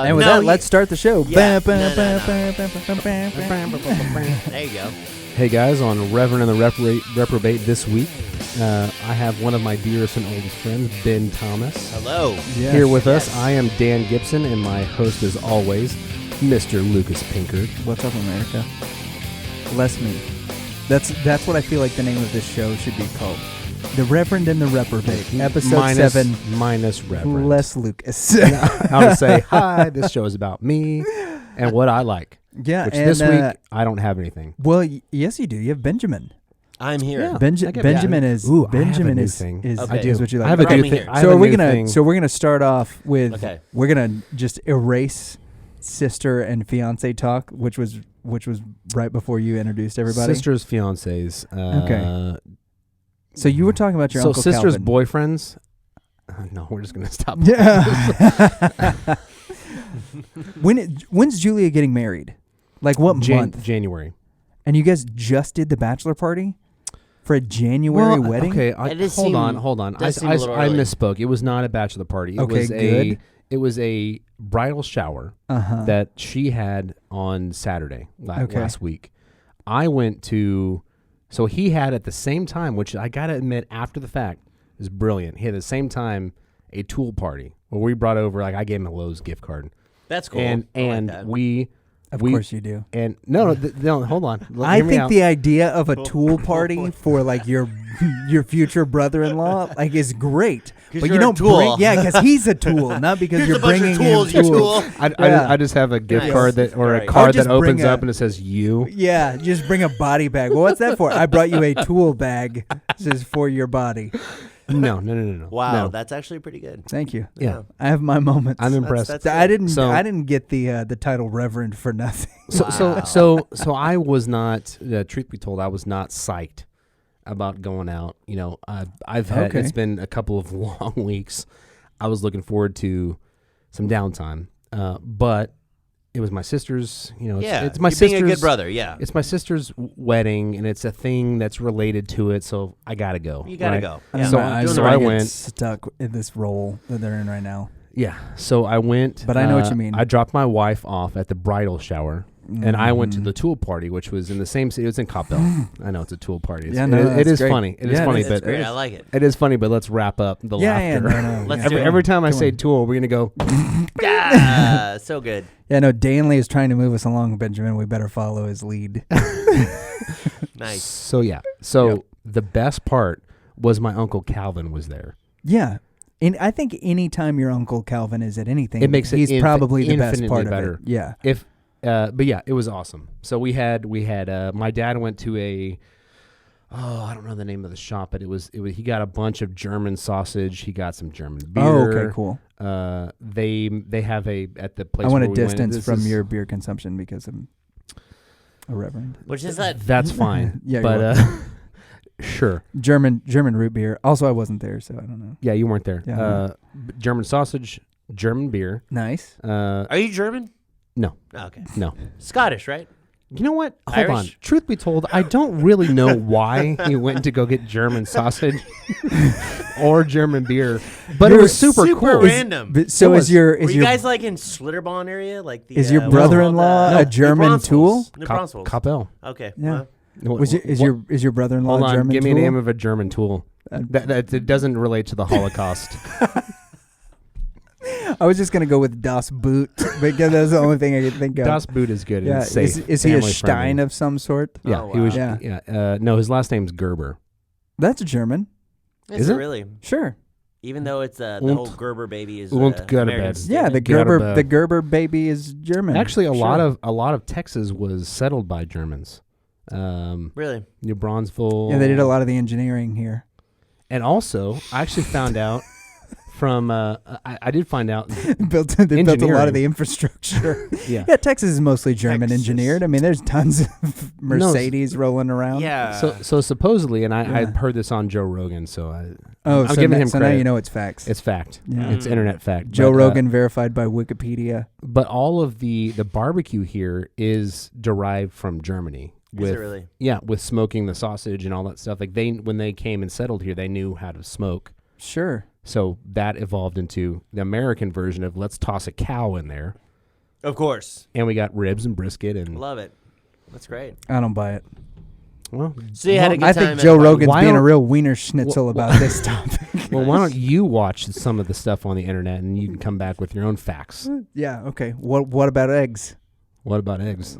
And with that, let's start the show. Yeah. There you go. Hey guys, on Reverend and Reprobate this week, I have one of my dearest and oldest friends, Ben Thomas. Hello. Yes. Here with us, I am Dan Gibson, and my host is always Mr. Lucas Pinkard. What's up, America? Bless me. That's what I feel like the name of this show should be called. The Reverend and the Reprobate, episode 7. Minus Reverend. Less Lucas. I would say, hi, this show is about me and what I like. Yeah, Which and this week, I don't have anything. Well, yes, you do. You have Benjamin. I'm here. Yeah. Benjamin is. Ooh, Benjamin I have a new is. thing. Is, Okay. I do. is what you like. I have a Okay. new thing. So we're gonna start off with. Okay. We're gonna just erase sister and fiance talk, which was right before you introduced everybody. Sisters, fiancés. Okay. So you were talking about your so Uncle sisters, Calvin. boyfriends. No, we're just gonna stop. Yeah. When's Julia getting married? Like what month? January. And you guys just did the bachelor party for a January wedding? Okay, It does hold seem- on. does seem a I little early. misspoke. It was not a bachelor party. Okay, It was a bridal shower that she had on Saturday last week. I went to, so he had at the same time, which I gotta admit, after the fact, is brilliant. He had at the same time a Tool party where we brought over, like, I gave him a Lowe's gift card, That's cool. and I like that. Of course you do. And no, hold on. I think the idea of a Tool party for like your future brother-in-law like is great. 'Cause But you're you a don't tool. bring, yeah, because he's a tool, not because Here's you're a bunch bringing of tools, him you tools. tool. I just have a gift Nice. card a Right. card just that opens bring up and it says you. Yeah, just bring a body bag. Well, what's that for? I brought you a tool bag. This is for your body. No. Wow, No. that's actually pretty good. Thank you. Yeah. I have my moments. I'm impressed. That's I didn't. So- I didn't get the title Reverend for nothing. So I was not. Truth be told, I was not psyched about going out. You know, I've had. Okay. It's been a couple of long weeks. I was looking forward to some downtime, but it was my sister's. You know, it's my you're sister's. being a good brother. Yeah, It's my sister's wedding, and it's a thing that's related to it. So I gotta go. you gotta right? go. I Yeah. don't So know, I- I so sort I of get went- stuck in this role that they're in right now. Yeah. So I went. But I know what you mean. I dropped my wife off at the bridal shower. And I went to the Tool party, which was in the same city. It was in Coppell. I know it's a Tool party. It's, Yeah, no, it that's is great. funny. It is Yeah, funny, It's but great. I like it. it is funny. But let's wrap up the Yeah, laughter. no. Let's yeah. do it. Every time I Come say on. Tool, we're gonna go. Yeah, so good. Yeah, no, Danley is trying to move us along, Benjamin. We better follow his lead. Nice. So yeah. So Yep. the best part was my Uncle Calvin was there. Yeah. And I think anytime your Uncle Calvin is at anything, It makes it he's probably the best infinitely part better. of it. Yeah. But yeah, it was awesome. So we had my dad went to I don't know the name of the shop, but it was he got a bunch of German sausage. He got some German beer. Oh, okay, cool. They have at the place. I want where a we went, distance this from is- your beer consumption because I'm a reverend. Which is that? That's fine. Yeah, you're but sure. German root beer. Also, I wasn't there, so I don't know. Yeah, you weren't there. Yeah. German sausage, German beer. Nice. Are you German? No, Oh, okay. no. Scottish, right? You know what? Hold on. Irish? Truth be told, I don't really know why he went to go get German sausage or German beer, but it You're was super cool. random. But so It is was- your Were you guys like in Schlitterbahn area? Like the Is your what's it brother-in-law called? a German New tool? New Braunfels. Coppell. Okay. Yeah. well, is your brother-in-law Hold a on, German give me tool? a name of a German tool. That it doesn't relate to the Holocaust. I was just gonna go with Das Boot because that's the only thing I could think of. Das Boot is good. Yeah, and safe. is he a family Stein friendly. of some sort? Yeah, Oh, he was. wow. Yeah. No, his last name's Gerber. That's German. is it? it really? Sure. Even though it's the Und- whole Gerber baby is und go to American bed. Yeah, the Get out of Gerber bed. the Gerber baby is German. Actually, a lot Sure. of Texas was settled by Germans. Really? New Braunfels. Yeah, they did a lot of the engineering here. And also, I actually found out from I did find out. They built a lot Engineering. of the infrastructure. Yeah. Yeah, Texas is mostly German Texas. engineered. I mean, there's tons of Mercedes rolling around. Yeah. So supposedly, and I Yeah. heard this on Joe Rogan, so I'm so giving now, him so credit. now you know it's facts. It's fact. Yeah. It's internet fact. Joe But, Rogan verified by Wikipedia. But all of the barbecue here is derived from Germany. Is it really? Yeah, with smoking the sausage and all that stuff. Like when they came and settled here, they knew how to smoke. Sure. So that evolved into the American version of let's toss a cow in there. Of course. And we got ribs and brisket and Love it. That's great. I don't buy it. well, So you had a good I time. think Joe Rogan's Why being a don't- real wiener schnitzel about this topic. well, why don't you watch some of the stuff on the internet and you can come back with your own facts? Yeah, okay. What about eggs? What about eggs?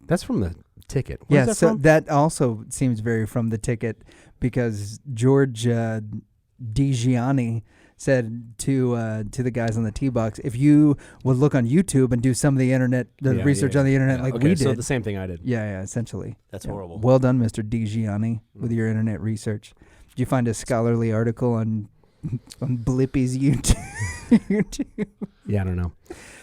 That's from the ticket. Where's Yeah, that so from? that also seems very from the ticket because George DiGianni said to the guys on the T-Box, if you would look on YouTube and do some of the internet, research on the internet like okay, we so did. the same thing I did. Yeah, essentially. That's Yeah. horrible. Well done, Mr. DiGianni, with your internet research. Did you find a scholarly article on Blippi's YouTube? Yeah, I don't know.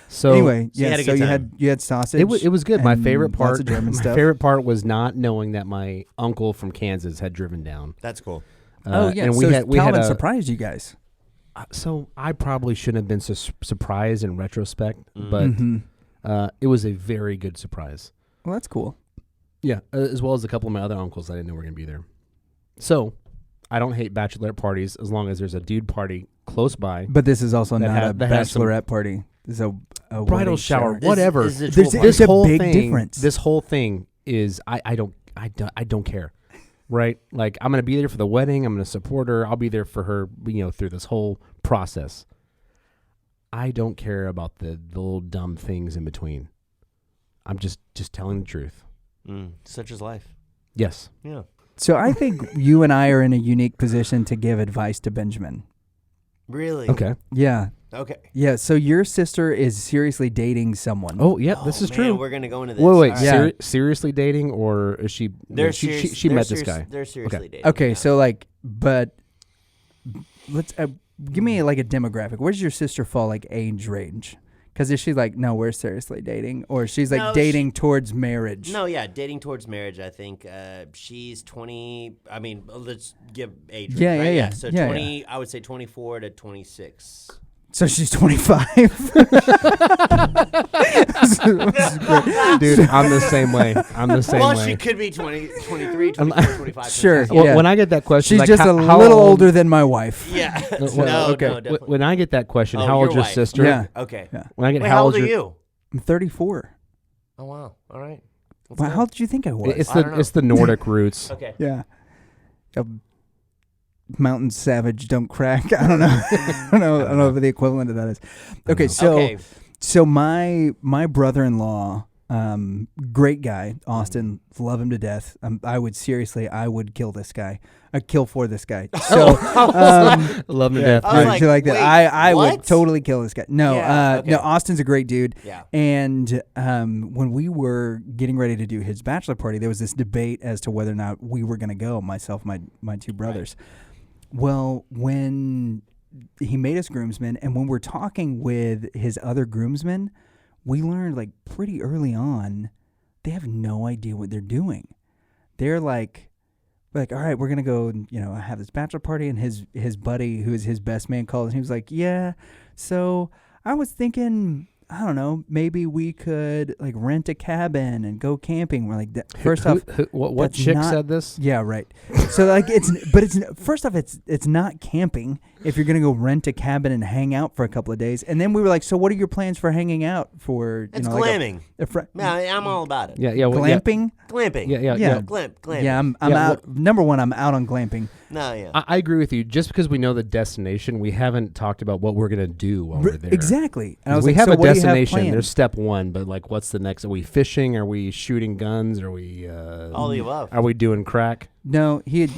So anyway, So you yeah, had a so good you had sausage. it was good. My and favorite part. lots of German my stuff. favorite part was not knowing that my uncle from Kansas had driven down. That's cool. And we so had Calvin a, surprised you guys. So I probably shouldn't have been surprised in retrospect, but Mhm. it was a very good surprise. Well, that's cool. Yeah, as well as a couple of my other uncles I didn't know were going to be there. So I don't hate bachelorette parties as long as there's a dude party close by. But this is also That not ha- a that has some- bachelorette party. This is a Bridal wedding shower, This whatever. is a There's- tool there's party. This a whole big thing, difference. This whole thing is I don't care, right? Like I'm gonna be there for the wedding. I'm gonna support her. I'll be there for her, through this whole process. I don't care about the little dumb things in between. I'm just telling the truth. Such is life. Yes. Yeah. So I think you and I are in a unique position to give advice to Benjamin. Really? Okay. Yeah. Okay. Yeah. So your sister is seriously dating someone. Oh, yeah. This is man, true. We're gonna go into this. Wait. All right. Yeah. Seriously dating, or is she? They're she serious- she they're met this serious- guy. They're seriously dating. Okay. yeah. So but let's give me like a demographic. Where's your sister fall like age range? Because is she like, no, we're seriously dating, or she's like No, dating towards marriage? No, yeah, dating towards marriage. I think she's 20. I mean, let's give age. Yeah, range, right? yeah. So Yeah, 20. I would say 24 to 26. So she's 25. Dude, I'm the same way. Well, way. she could be 20, 23, 24, 25. Sure. 26. Yeah. When I get that question, She's like, just how a little old- older than my wife. Yeah. Well, no, okay. no, definitely. When I get that question, Oh, how old's your your wife. sister? Yeah. Okay. Yeah. When I get Wait, how old are your, you? I'm 34. Oh, wow. All right. Let's Wow, go. how did you think I was? It's I don't know. the Nordic roots. Okay. Yeah. A mountain savage don't crack. I don't know. I don't know what the equivalent of that is. Okay, Okay. so my brother-in-law, great guy, Austin, love him to death. I would kill this guy. I'd kill for this guy. So Love him to death. I was shit like that. wait, I would what? totally kill this guy. No, Yeah, okay. no, Austin's a great dude. Yeah. And when we were getting ready to do his bachelor party, there was this debate as to whether or not we were going to go, myself, my two brothers. Well, when he made us groomsmen, and when we're talking with his other groomsmen, we learned like pretty early on, they have no idea what they're doing. They're like, all right, we're gonna go, have this bachelor party, and his buddy, who is his best man, called, and he was like, yeah, so I was thinking, I don't know, maybe we could like rent a cabin and go camping. We're like, first off, what that's chick not- said this? yeah, right. So like first off, it's not camping if you're gonna go rent a cabin and hang out for a couple of days. And then we were like, so what are your plans for hanging out for? It's like glamming. a Yeah, I'm all about it. Yeah. glamping? Glamping. Yeah. Glamping. Yeah, I'm Yeah, out. Number one, I'm out on glamping. No, yeah. I agree with you. Just because we know the destination, we haven't talked about what we're gonna do while we're there. Exactly. And I was We like, have so a what do you have destination. planned? There's step one, but like, what's the next? Are we fishing? Are we shooting guns? Are we? all the above. Are we doing crack? No, he had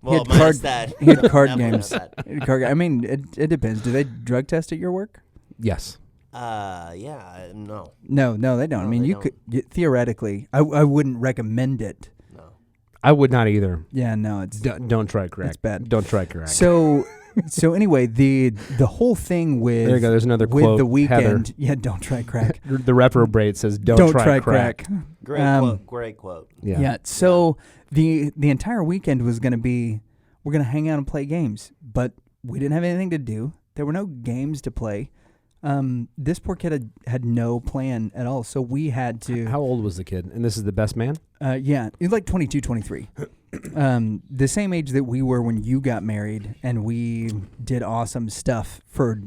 Well, card- minus that. he had card Definitely games. minus that. He had card ga- I mean, it depends. Do they drug test at your work? Yes. Yeah, no. No, they don't. I No, mean, they you don't. could theoretically. I wouldn't recommend it. No. I would not either. Yeah, no, it's Don't try crack. It's bad. Don't try crack. So anyway, the whole thing with there you go. There's another with quote. the weekend. Heather. Yeah, don't try crack. The reprobate says, "Don't try crack." Great Um, quote. Great quote. Yeah. So the entire weekend was going to be, we're going to hang out and play games, but we didn't have anything to do. There were no games to play. This poor kid had no plan at all, so we had to. How old was the kid? And this is the best man? Yeah, he was like 22, 23. the same age that we were when you got married, and we did awesome stuff for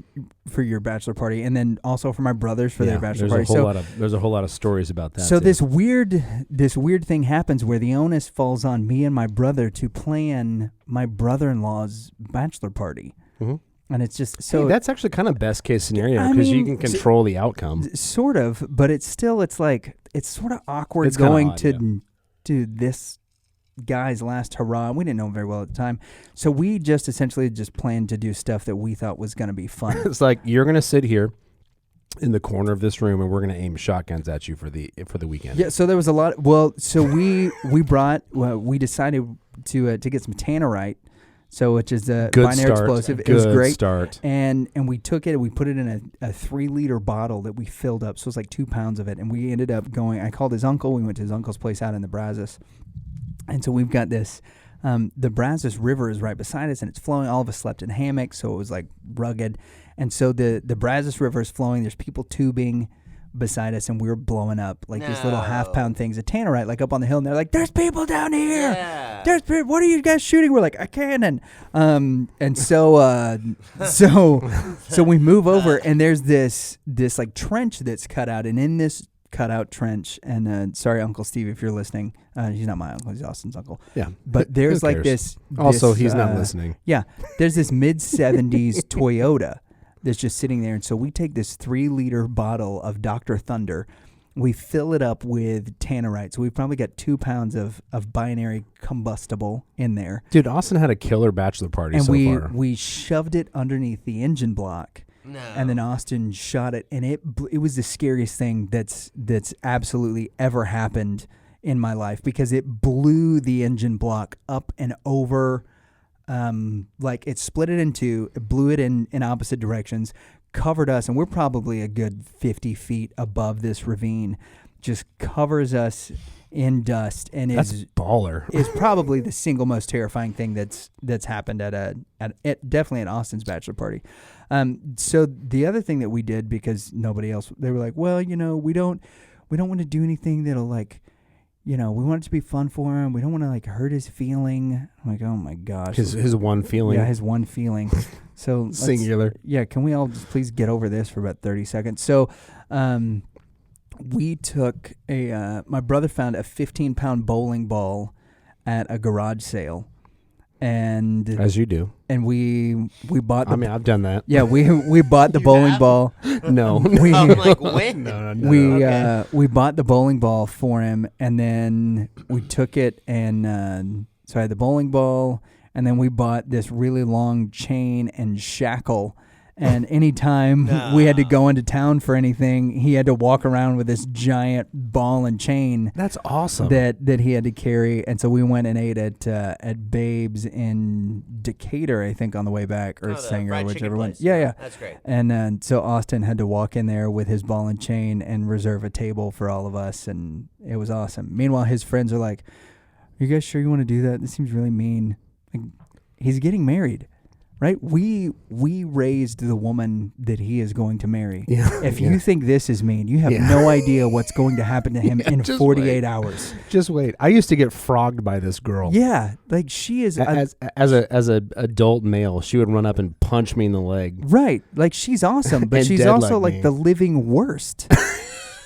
your bachelor party, and then also for my brothers for their bachelor party. There's a whole lot of stories about that. So too. this weird thing happens where the onus falls on me and my brother to plan my brother-in-law's bachelor party. Mm-hmm. And it's just so that's actually kind of best case scenario because you can control the outcome. Sort of, but it's still it's sort of awkward going to do this guy's last hurrah. We didn't know him very well at the time, so we just essentially planned to do stuff that we thought was going to be fun. It's like you're going to sit here in the corner of this room and we're going to aim shotguns at you for the weekend. Yeah, so there was a lot. So we decided to get some tannerite. So, which is a binary explosive. It was great. Start. And we took it and we put it in a 3-liter bottle that we filled up. So it was like 2 pounds of it. And we ended up going, I called his uncle. We went to his uncle's place out in the Brazos. And so we've got this, the Brazos River is right beside us and it's flowing. All of us slept in hammocks. So it was like rugged. And so the Brazos River is flowing. There's people tubing beside us and we were blowing up like these little half-pound things of tannerite like up on the hill, and they're like, there's people down here. Yeah. There's people. What are you guys shooting? We're like, a cannon. And so we move over and there's this like trench that's cut out, and in this cutout trench, and sorry Uncle Steve if you're listening, he's not my uncle, he's Austin's uncle. Yeah, but there's like this also he's not listening. Yeah, there's this mid-70s Toyota that's just sitting there. And so we take this 3-liter bottle of Dr. Thunder, we fill it up with tannerite. So we've probably got 2 pounds of binary combustible in there. Dude, Austin had a killer bachelor party and far. We shoved it underneath the engine block. No. And then Austin shot it, and it was the scariest thing that's absolutely ever happened in my life, because it blew the engine block up and over. Like it split it in two, it blew it in opposite directions, covered us, and we're probably a good 50 feet above this ravine, just covers us in dust, and that's baller. Is probably the single most terrifying thing that's happened at definitely at Austin's bachelor party. So the other thing that we did, because nobody else, they were like, well, we don't want to do anything that'll like, we want it to be fun for him. We don't want to like hurt his feeling. I'm like, oh my gosh. His one feeling. Yeah, his one feeling. So singular. Yeah, can we all just please get over this for about 30 seconds? So we took my brother found a 15-pound bowling ball at a garage sale. And as you do. And we bought the, I've done that. Yeah, we bought the bowling ball. No. I'm like, when? No. We bought the bowling ball for him, and then we took it, and so I had the bowling ball, and then we bought this really long chain and shackle. And anytime we had to go into town for anything, he had to walk around with this giant ball and chain. That's awesome. That he had to carry. And so we went and ate at Babe's in Decatur, I think, on the way back, or Sanger, or whichever one. Yeah. That's great. And so Austin had to walk in there with his ball and chain and reserve a table for all of us, and it was awesome. Meanwhile, his friends are like, "Are you guys sure you want to do that? This seems really mean." Like, he's getting married. Right? We raised the woman that he is going to marry. Yeah, if you think this is mean, you have no idea what's going to happen to him in 48 hours. Just wait. I used to get frogged by this girl. Yeah, like she is as a adult male, she would run up and punch me in the leg. Right. Like she's awesome, but she's also like the living worst.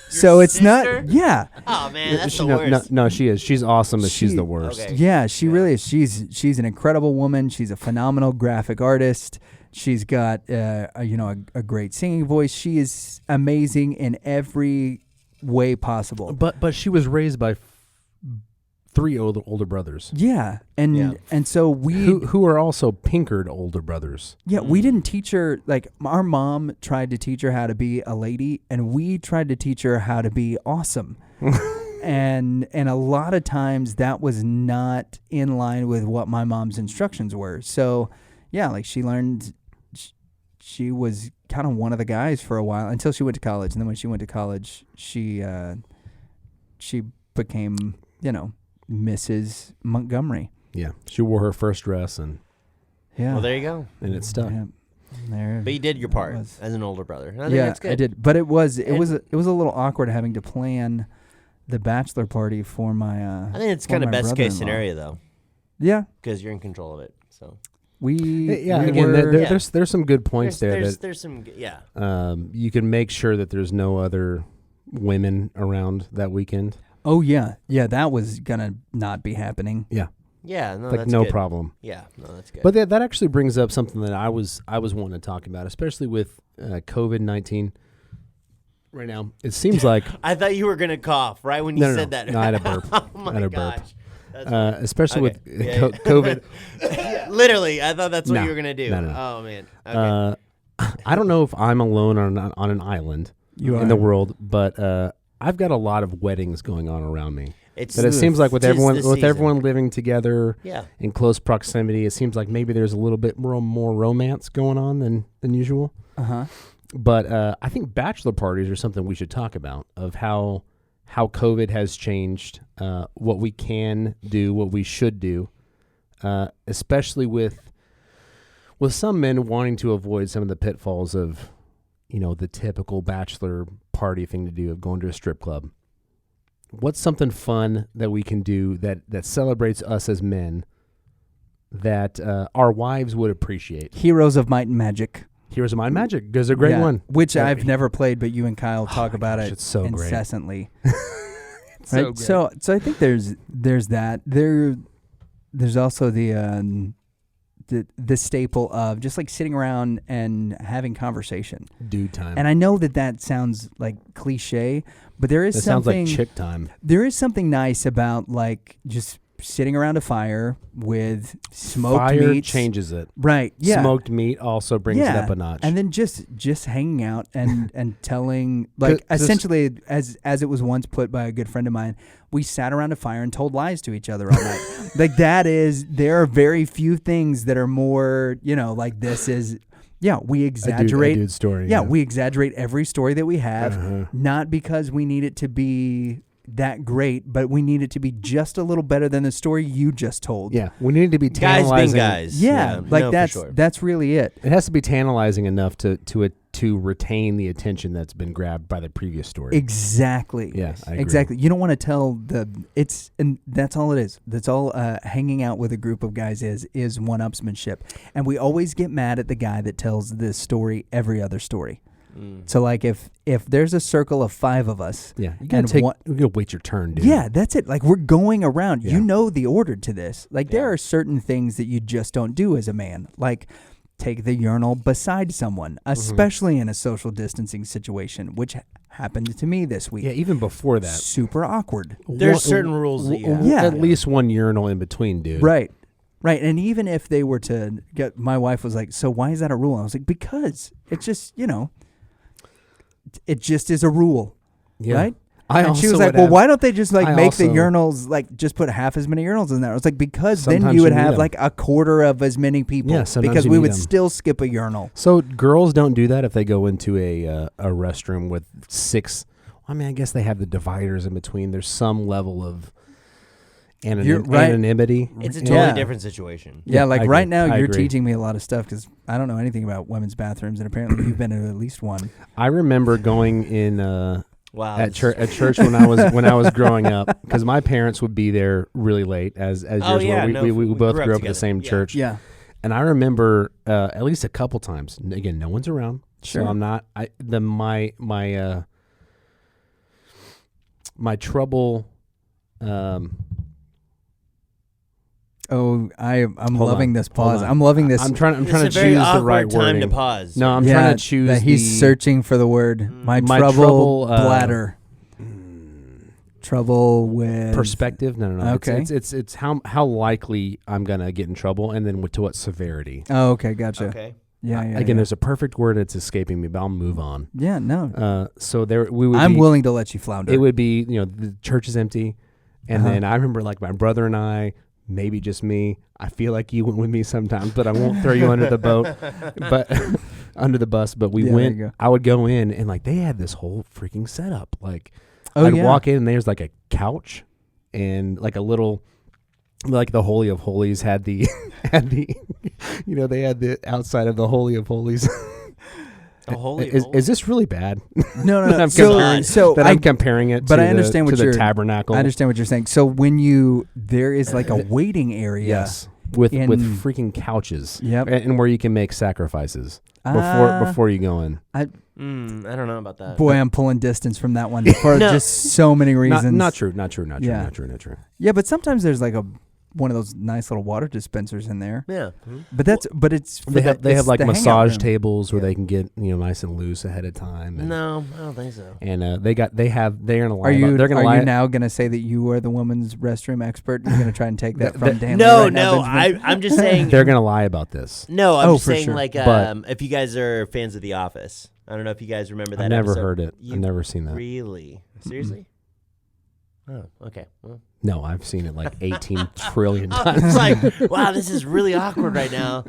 So it's sister? Not. Yeah. Oh man, that's the worst. No, she is. She's awesome, but she's the worst. Okay. Yeah, she really is. She's an incredible woman. She's a phenomenal graphic artist. She's got a great singing voice. She is amazing in every way possible. But she was raised by 3 older brothers. Yeah, and so we who are also pinkered older brothers. Yeah, we didn't teach her, like our mom tried to teach her how to be a lady, and we tried to teach her how to be awesome. and a lot of times that was not in line with what my mom's instructions were. So yeah, like she learned, she was kind of one of the guys for a while until she went to college, and then when she went to college, she became Mrs. Montgomery. Yeah, she wore her first dress, and well, there you go, and it stuck. Yeah. There, but you did your part as an older brother. I think yeah, that's good. I did, but it was a little awkward having to plan the bachelor party for my. I think it's kind of best case scenario though. Yeah. Because you're in control of it. So there's some good points there's some you can make sure that there's no other women around that weekend. Oh yeah, that was gonna not be happening. Yeah, no, like that's no good. problem. Yeah, no, that's good. But that actually brings up something that I was wanting to talk about, especially with COVID-19 right now. It seems like I thought you were gonna cough right when you said that. No, I had a burp. Oh my gosh. Especially with COVID. Literally, I thought that's what you were gonna do. No. Oh man. Okay. I don't know if I'm alone on an island in the world, but I've got a lot of weddings going on around me. It seems like with everyone living together in close proximity, it seems like maybe there's a little bit more romance going on than usual. But I think bachelor parties are something we should talk about, of how COVID has changed what we can do, what we should do, especially with some men wanting to avoid some of the pitfalls of, the typical bachelor party thing to do of going to a strip club. What's something fun that we can do that celebrates us as men that our wives would appreciate? Heroes of Might and Magic. Heroes of Might and Magic is a great one. Which I've never played, but you and Kyle talk about it it's so incessantly. Right? So I think there's that. There's also the staple of just like sitting around and having conversation. Dude time. And I know that sounds like cliche, but there is something. Sounds like chick time. There is something nice about like just sitting around a fire with smoked meat. Fire changes it. Right. Yeah. Smoked meat also brings it up a notch. And then just hanging out and telling, like, essentially, as it was once put by a good friend of mine, we sat around a fire and told lies to each other all night. Like, there are very few things that are more, like this is, we exaggerate. A dude story. Yeah, we exaggerate every story that we have, not because we need it to be that great, but we need it to be just a little better than the story you just told. Yeah, we need it to be tantalizing. Guys being guys. Yeah, like that's really it. It has to be tantalizing enough to retain the attention that's been grabbed by the previous story. Exactly. Yeah, I agree. Exactly. You don't want to tell and that's all it is. That's all hanging out with a group of guys is one-upsmanship. And we always get mad at the guy that tells this story every other story. So like if there's a circle of 5 of us, you gotta wait your turn, dude. Yeah, that's it. Like we're going around. You know the order to this. Like there are certain things that you just don't do as a man. Like take the urinal beside someone, especially in a social distancing situation, which happened to me this week. Yeah, even before that, super awkward. There's certain rules that you have. At least one urinal in between, dude. Right. And even if they were to get, my wife was like, "So why is that a rule?" I was like, "Because it's just it just is a rule, right?" And she was like, "Well, why don't they just make the urinals, like just put half as many urinals in there?" I was like, "Because then you would have like a quarter of as many people, because we would still skip a urinal." So girls don't do that if they go into a restroom with 6. I mean, I guess they have the dividers in between. There's some level of anonymity. It's a totally different situation. Yeah, like right now you're agree. teaching me a lot of stuff because I don't know anything about women's bathrooms, and apparently you've been to at least one. I remember going in at church when I was growing up, because my parents would be there really late, as yours were. We both grew up at the same church. Yeah, and I remember at least a couple times. Again, no one's around, so I'm not. My trouble. I'm loving this pause. I'm loving this. I'm trying to choose the right wording. Time to pause. No, I'm trying to choose. He's searching for the word. My trouble bladder. Trouble with perspective. No. Okay. It's how likely I'm gonna get in trouble, and then to what severity. Oh, okay, gotcha. Okay. Yeah. Again, there's a perfect word that's escaping me, but I'll move on. Yeah, no. So we would. I'm willing to let you flounder. It would be, the church is empty, and then I remember like my brother and I, maybe just me. I feel like you went with me sometimes, but I won't throw you under the boat, but under the bus. But we went. I would go in, and like they had this whole freaking setup. Like I'd walk in, and there's like a couch, and like a little. Like the Holy of Holies had the they had the outside of the Holy of Holies. A holy is this really bad? No. I'm comparing it but to I understand the what you're, tabernacle. I understand what you're saying. So there is like a waiting area. Yes. With freaking couches. Yep. And where you can make sacrifices before you go in. I don't know about that. Boy, I'm pulling distance from that one for just so many reasons. Not true. Yeah, but sometimes there's like one of those nice little water dispensers in there. Yeah. But it's they have like the massage tables where they can get nice and loose ahead of time. And, no, I don't think so. And they're gonna lie. Are you lie. now gonna say that you are the women's restroom expert? You're gonna try and take that from Dan? No, I'm just saying they're gonna lie about this. No, I'm just saying sure. like if you guys are fans of The Office, I don't know if you guys remember that. I've never episode. heard it. I've never seen that. Really? Seriously? Oh, okay. Well. No, I've seen it like 18 trillion times. It's like, wow, this is really awkward right now.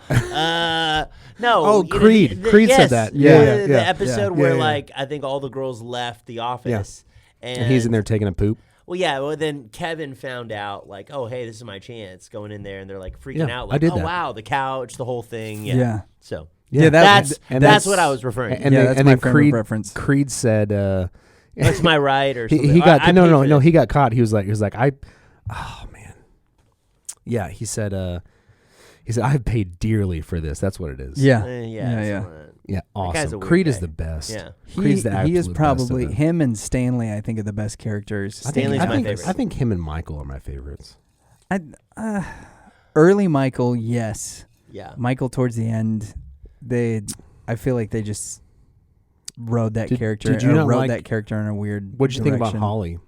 No. Oh, Creed. Creed said that. The episode where like I think all the girls left the office, and he's in there taking a poop. Well, yeah. Well, then Kevin found out like, oh, hey, this is my chance going in there, and they're like freaking out. Like, I did oh, that. wow, the couch, the whole thing. Yeah. So that's what I was referring to. And then Creed reference. Creed said, "That's my right," or something. He got no. He got caught. He was like, oh man, yeah. He said, I've paid dearly for this. That's what it is. Yeah. Awesome. Creed is the best. Yeah, Creed's the absolute he is probably best him and Stanley. I think are the best characters. Stanley's my favorite. I think him and Michael are my favorites. Early Michael, yes. Yeah. Michael towards the end, I feel like they just rode that character. Did you not rode that character in a weird? What'd you think about direction. Holly?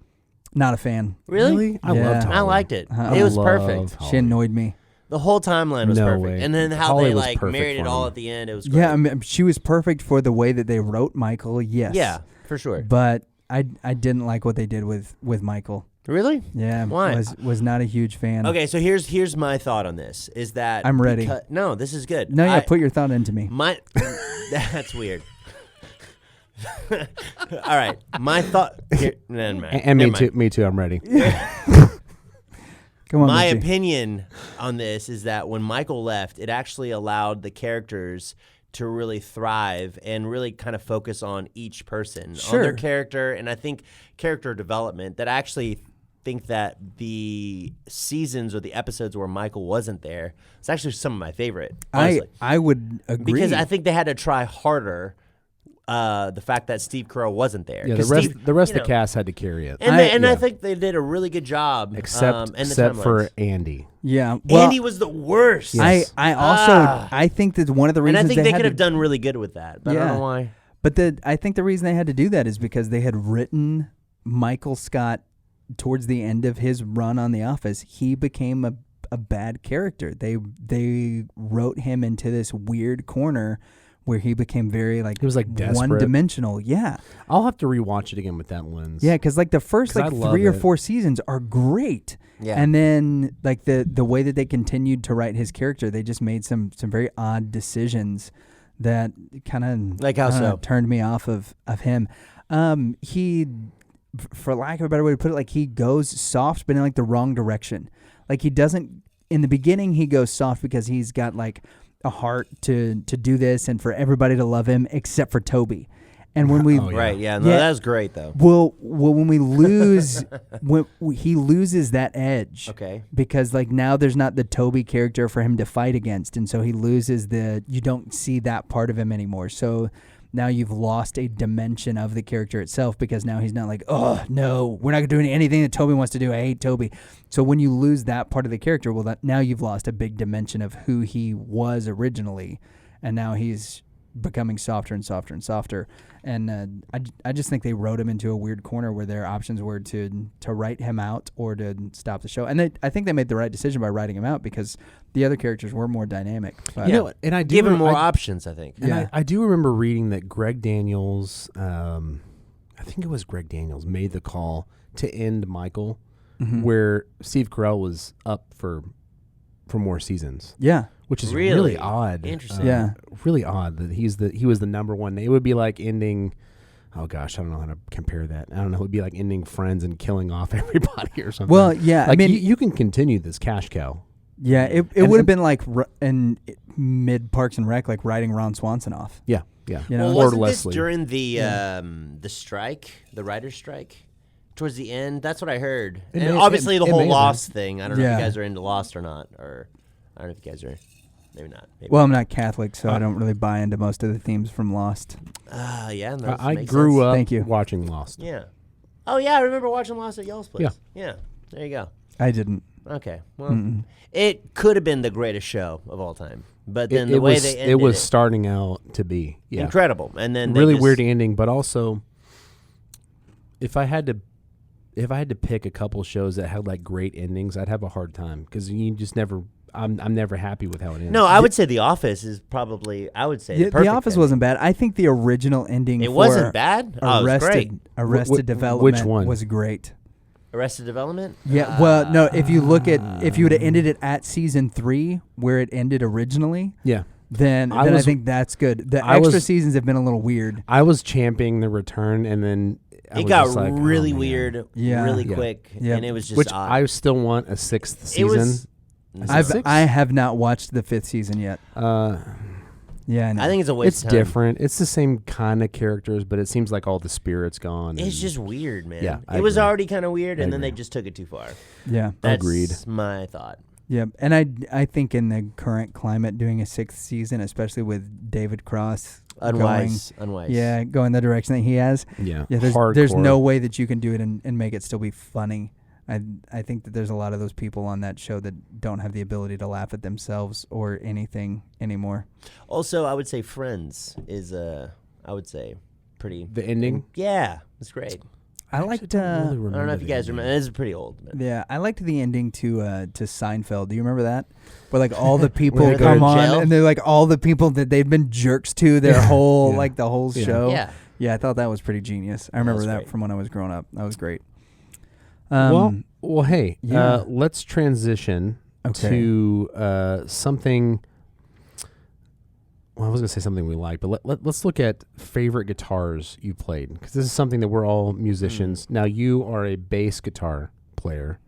Not a fan. Really? I loved Holly. I liked it. It was perfect. Holly. She annoyed me. The whole timeline was perfect. Way. And then how Holly they was like perfect married it for all him. at the end, it was great. Yeah, I mean, she was perfect for the way that they wrote Michael. Yes. Yeah, for sure. But I didn't like what they did with Michael. Really? Yeah. Why? Was not a huge fan. Okay, so here's my thought on this. Is that I'm ready. No, this is good. No, put your thought into me. That's weird. All right, my thought. Me too. I'm ready. Come on, my Benji. opinion on this is that when Michael left, it actually allowed the characters to really thrive and really kind of focus on each person, on their character, and I think character development. That I actually think that the seasons or the episodes where Michael wasn't there, it's actually some of my favorite. Honestly. I would agree because I think they had to try harder. The fact that Steve Carell wasn't there. Yeah, the rest of the cast had to carry it. And I think they did a really good job. Except for Andy. Yeah. Well, Andy was the worst. Yes. I also I think that one of the reasons and I think they could have done really good with that. But I don't know why. But I think the reason they had to do that is because they had written Michael Scott towards the end of his run on The Office. He became a bad character. They wrote him into this weird corner where he became very like he was like one-dimensional. Yeah, I'll have to rewatch it again with that lens. Yeah, because like the first like 3 or 4 seasons are great. Yeah, and then like the way that they continued to write his character, they just made some very odd decisions that kind of like how so turned me off of him. He, for lack of a better way to put it, like he goes soft, but in like the wrong direction. Like he doesn't in the beginning. He goes soft because he's got like a heart to do this and for everybody to love him except for Toby. And when we that was great though. Well, when we lose, he loses that edge. Okay. Because like now there's not the Toby character for him to fight against, and so he loses you don't see that part of him anymore. So now you've lost a dimension of the character itself because now he's not like, oh no, we're not doing anything that Toby wants to do. I hate Toby. So when you lose that part of the character, well, now you've lost a big dimension of who he was originally, and now he's becoming softer and softer and softer. And I just think they wrote him into a weird corner where their options were to write him out or to stop the show. And I think they made the right decision by writing him out because the other characters were more dynamic. But and I do give him more options, I think. And I do remember reading that Greg Daniels, I think it was Greg Daniels, made the call to end Michael, where Steve Carell was up for more seasons. Yeah. Which is really odd. Interesting. Really odd that he was the number one. It would be like ending, oh gosh, I don't know how to compare that. I don't know. It would be like ending Friends and killing off everybody or something. Well, yeah. Like, I mean, you can continue this cash cow. Yeah, it would have been like in mid Parks and Rec, like writing Ron Swanson off. Yeah. Yeah. You know? Well, Or wasn't this Leslie. during the strike, the writer's strike? Towards the end, that's what I heard. It And may- obviously it- the it whole may have Lost thing. I don't know if Yeah. you guys are into Lost or not, or I don't know if you guys are. Maybe not. Maybe. Well, I'm not Catholic, so I don't really buy into most of the themes from Lost. Yeah. Those I make grew sense. up Thank you. watching Lost. Yeah. Oh yeah, I remember watching Lost at y'all's place. Yeah. There you go. I didn't. Okay. Well, it could have been the greatest show of all time, but then the it way was, they ended it was starting out to be incredible, and then they really just, weird ending. But also, if I had to pick a couple shows that had like great endings, I'd have a hard time because you just never. I'm never happy with how it ends. No, I would say The Office is probably. I would say The perfect Office ending. wasn't bad. I think the original ending It for wasn't bad. Oh, it was great. Arrested Development which one? was great. Arrested Development. Yeah, well, no, if you look at, if you would have ended it at season 3 where it ended originally, Yeah, then I think that's good. The extra seasons have been a little weird. I was championing the return, and then I It was got just like, really oh, man. weird, Yeah. really Yeah. quick, Yeah. and it was just Which odd. I still want a 6th season. It was. I have not watched the 5th season yet. Yeah, I know. I think it's a waste It's of time. different. It's the same kind of characters, but it seems like all the spirit's gone. It's and- just weird, man. Yeah, I it was agree. already kind of weird, I and then they agree. just took it too far. Yeah. That's Agreed. my thought. Yeah, and I think in the current climate, doing a 6th season, especially with David Cross Unwise. going the direction that he has. yeah. Yeah, there's hardcore. no way that you can do it and make it still be funny. I think that there's a lot of those people on that show that don't have the ability to laugh at themselves or anything anymore. Also, I would say Friends is I would say pretty. The ending. Yeah, it's great. I liked. don't really I don't know if the you guys ending. remember. It's pretty old. But Yeah, I liked the ending to Seinfeld. Do you remember that? Where like all the people Where they go come to on jail? and they're like all the people that they've been jerks to their whole Yeah. like the whole Yeah. show. Yeah. Yeah, I thought that was pretty genius. I remember was that great. from when I was growing up. That was great. Well, hey, yeah. let's transition Okay. to something. Well, I was gonna say something we like, but let's look at favorite guitars you played, because this is something that we're all musicians. Now, you are a bass guitar player,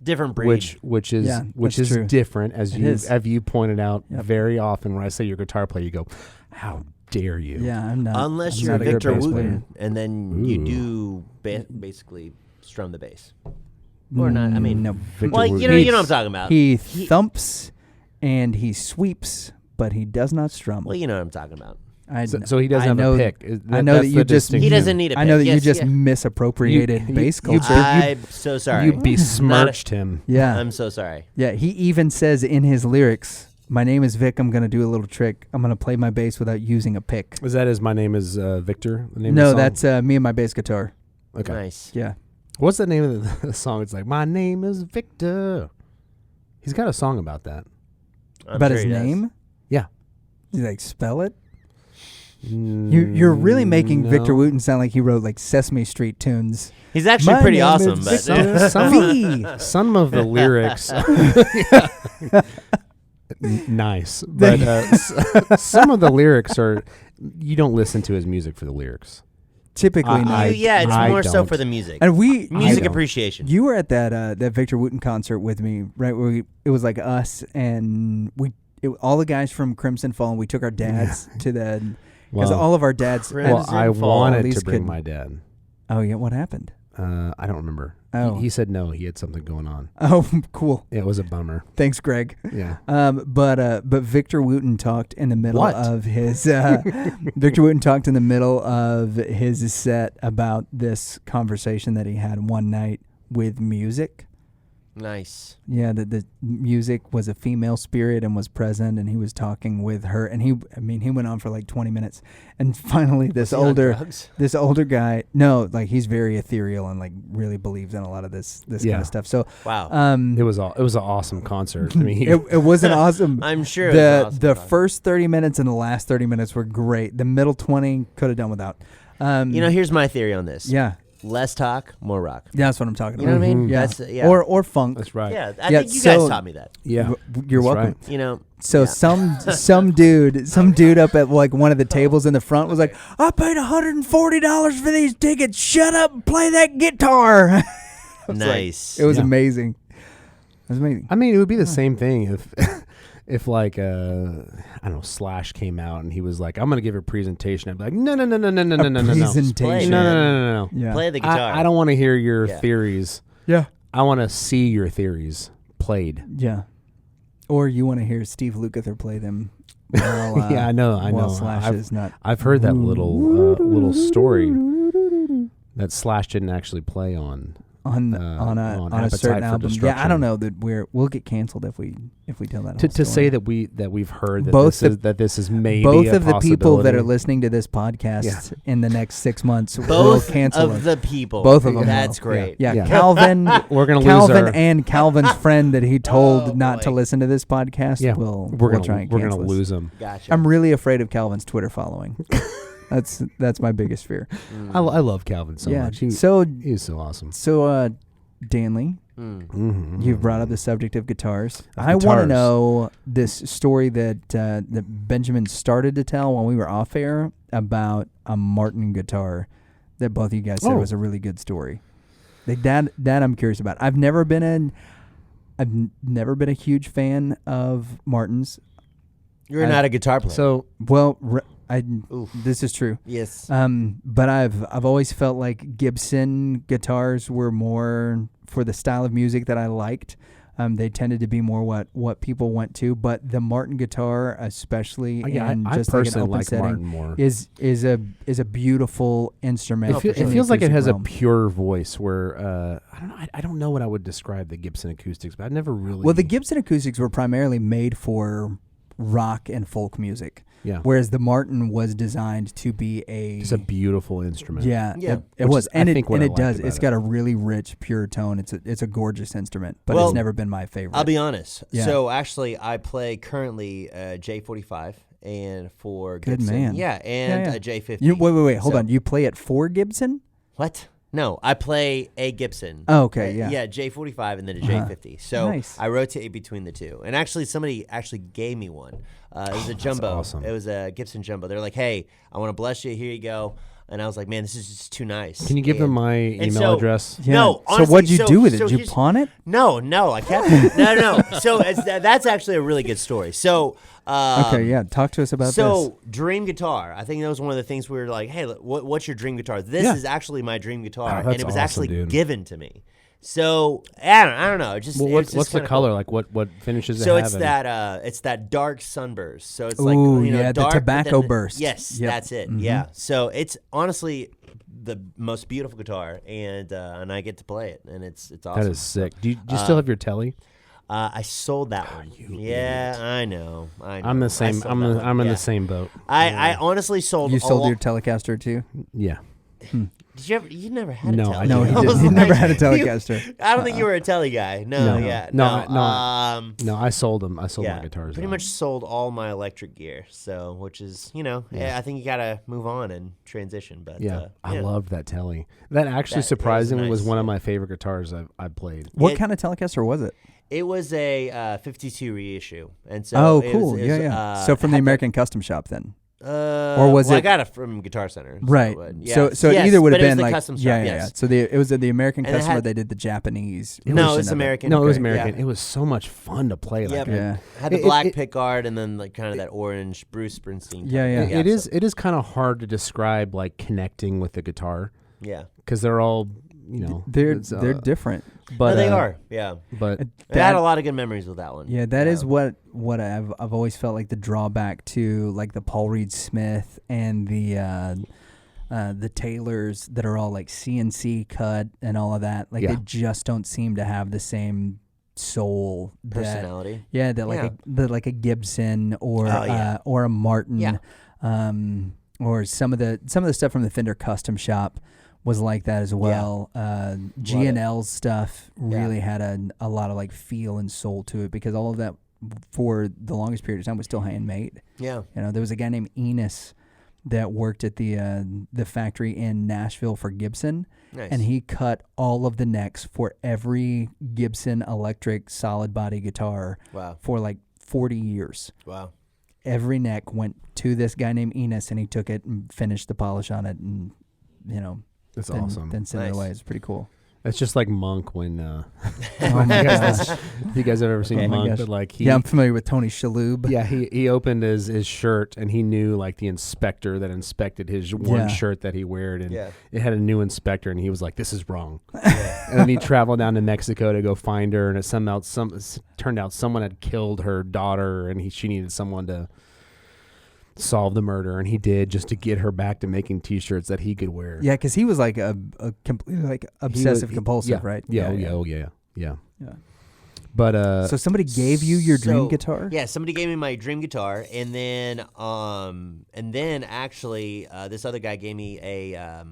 different breed. which is Yeah, which that's is true. different, as It you is. have you pointed out Yep. very often. When I say you're a guitar player, you go, "How dare you?" Yeah, I'm not. Unless I'm you're not a good Victor bass Wooten, player. and then you Ooh. do basically strum the bass, or not. I mean, no. Victor well, Wooten. you know what I'm talking about. He thumps and he sweeps, but he does not strum. Well, you know what I'm talking about. So he doesn't I have know- a pick. I know that That's you the just distinction. He doesn't need a I know that pick. you Yes, just yeah. misappropriated You- bass you- culture. I'm so sorry. You besmirched him. Yeah, I'm so sorry. yeah. He even says in his lyrics, "My name is Vic. I'm gonna do a little trick. I'm gonna play my bass without using a pick." Is that his? My name is Victor. The name No, of the song? that's me and my bass guitar. okay. Nice. Yeah. What's the name of the song? It's like, my name is Victor. He's got a song about that. I'm About sure his he does. name? Yeah. You like spell it? You're really making Victor Wooten sound like he wrote like Sesame Street tunes. He's actually My pretty name awesome, is but Victor V. Some of the lyrics. Nice. But some of the lyrics are, you don't listen to his music for the lyrics. Typically not. yeah, it's I more so don't. for the music. And we Music don't. appreciation. You were at that Victor Wooten concert with me, right? Where it was like us and all the guys from Crimson Fall, and we took our dads to the because Well- all of our dads. Crimson Well, I Fall. wanted At to least bring could- my dad. Oh yeah, what happened? I don't remember. Oh. He said no. He had something going on. Oh, cool. It was a bummer. Thanks, Greg. Yeah. But Victor Wooten talked in the middle What? of his Victor Wooten talked in the middle of his set about this conversation that he had one night with music. Nice. Yeah, that the music was a female spirit and was present, and he was talking with her, and he went on for like 20 minutes, and finally Was he on drugs? this older guy, no, like he's very ethereal and like really believes in a lot of this kind Yeah. of stuff. So, Wow. It was an awesome concert. I mean, it was an awesome. I'm sure. it was an awesome The concert. first 30 minutes and the last 30 minutes were great. The middle 20 could have done without. Here's my theory on this. Yeah, Less talk, more rock. that's what I'm talking You about. know what I mean? Yeah. That's, yeah. Or funk. that's right. yeah, I Yeah, think you guys so- taught me that. Yeah. You're That's welcome. right. You know. So yeah. some dude up at like one of the tables in the front was like, "I paid $140 for these tickets. Shut up and play that guitar." I was like- Nice. it was Yeah. amazing. It was amazing. I mean, it would be the same thing if like I don't know, Slash came out and he was like, I'm gonna give a presentation, I'd be like, no, presentation. No. Yeah. Play the guitar. I don't want to hear your theories. Yeah. I want to see your theories played. Yeah. Or you want to hear Steve Lukather play them. While, yeah, I know. While Slash is not. I've heard that little story that Slash didn't actually play on a certain album. Yeah, I don't know that we'll get canceled if we tell that. To say that we've heard that this is maybe both a of the possibility. people that are listening to this podcast in the next 6 months will both cancel of it. the people. Both of them. That's will. great. Yeah. Calvin. We're gonna Calvin lose and Calvin's friend that he told not to boy. listen to this podcast. Yeah, we'll try and we're cancel gonna us. lose them. Gotcha. I'm really afraid of Calvin's Twitter following. That's my biggest fear. I love Calvin so much. He's so awesome. So, Danley, Mm-hmm. you've brought up the subject of guitars. I want to know this story that Benjamin started to tell when we were off air about a Martin guitar that both of you guys said was a really good story. Like that I'm curious about. I've never been a huge fan of Martins. You're not a guitar player. So this is true. Yes. But I've always felt like Gibson guitars were more for the style of music that I liked. They tended to be more what people went to, but the Martin guitar, especially, I just personally like an open Martin setting, more. is a beautiful instrument. It feels like it has a pure voice. Where I don't know what I would describe the Gibson acoustics, but I never really. Well, the Gibson acoustics were primarily made for rock and folk music. Yeah. Whereas the Martin was designed to be it's a beautiful instrument. Yeah. It was, and it does. It's got it. a really rich, pure tone. It's a gorgeous instrument, but it's never been my favorite. I'll be honest. Yeah. So actually, I play currently J45 and for Good Gibson. man. Yeah, and a J50. Wait. Hold on. You play it for Gibson? What? No, I play a Gibson. Oh, okay, yeah. Yeah, J45 and then a J50. So nice. I rotate between the two. And actually, somebody gave me one. It was a jumbo. Awesome. It was a Gibson jumbo. They're like, hey, I want to bless you. Here you go. And I was like, man, this is just too nice. Can you give them my email address? Yeah. No, honestly, so what'd you do with it? Did you pawn it? No, I kept it. No. So that's actually a really good story. So okay, yeah. Talk to us about this. So dream guitar. I think that was one of the things we were like, hey, what's your dream guitar? This is actually my dream guitar, and it was actually given to me. So I don't know. What's the color? Cool. Like what finishes? So it it's that dark sunburst. So it's the dark, tobacco burst. Yes, that's it. Mm-hmm. Yeah. So it's honestly the most beautiful guitar, and I get to play it, and it's awesome. That is sick. Do you still have your telly? I sold that one. Yeah, idiot. I know. I'm the same. I'm in the same boat. I honestly sold. You sold your Telecaster too? Yeah. Did you ever? You never had a No, telly. No, he didn't. He never had a Telecaster. I don't think you were a telly guy. No. No, I sold them. I sold my guitars. Pretty much sold all my electric gear. So, which is, I think you gotta move on and transition. But I loved that telly. That actually surprisingly was one of my favorite guitars I've played. What kind of Telecaster was it? It was a 52 reissue, and so cool. It was, so from the American Custom Shop then. Or was it? I got it from Guitar Center, right? So it either would have been like custom shop, yeah. So it was the American customer. They did the Japanese. No, it was American. No, it was American. It was so much fun to play. Yep. Like had the black pickguard and then like kind of that orange Bruce Springsteen. Yeah. It is kind of hard to describe like connecting with the guitar. Yeah, because they're all they're different. But they are. Yeah, but I had a lot of good memories with that one. Yeah, that is what I've always felt like the drawback to like the Paul Reed Smith and the Taylors that are all like CNC cut and all of that. Like they just don't seem to have the same soul, personality. Like a Gibson or a Martin, or some of the stuff from the Fender Custom Shop was like that as well. G&L's stuff really had a lot of like feel and soul to it because all of that for the longest period of time was still handmade. Yeah, there was a guy named Enos that worked at the factory in Nashville for Gibson, and he cut all of the necks for every Gibson electric solid body guitar for like 40 years. Wow. Every neck went to this guy named Enos, and he took it and finished the polish on it, and That's awesome. Then sent it away. It's pretty cool. It's just like Monk when. Oh my gosh! You guys have ever seen Monk? But like I'm familiar with Tony Shalhoub. Yeah, he opened his shirt and he knew like the inspector that inspected his one shirt that he wore, and it had a new inspector, and he was like, "This is wrong." And then he traveled down to Mexico to go find her, and it turned out someone had killed her daughter, and she needed someone to solve the murder, and he did, just to get her back to making T-shirts that he could wear. Yeah, because he was like a completely like obsessive compulsive, right? Yeah. But so somebody gave you your dream guitar? Yeah, somebody gave me my dream guitar, and then actually this other guy gave me a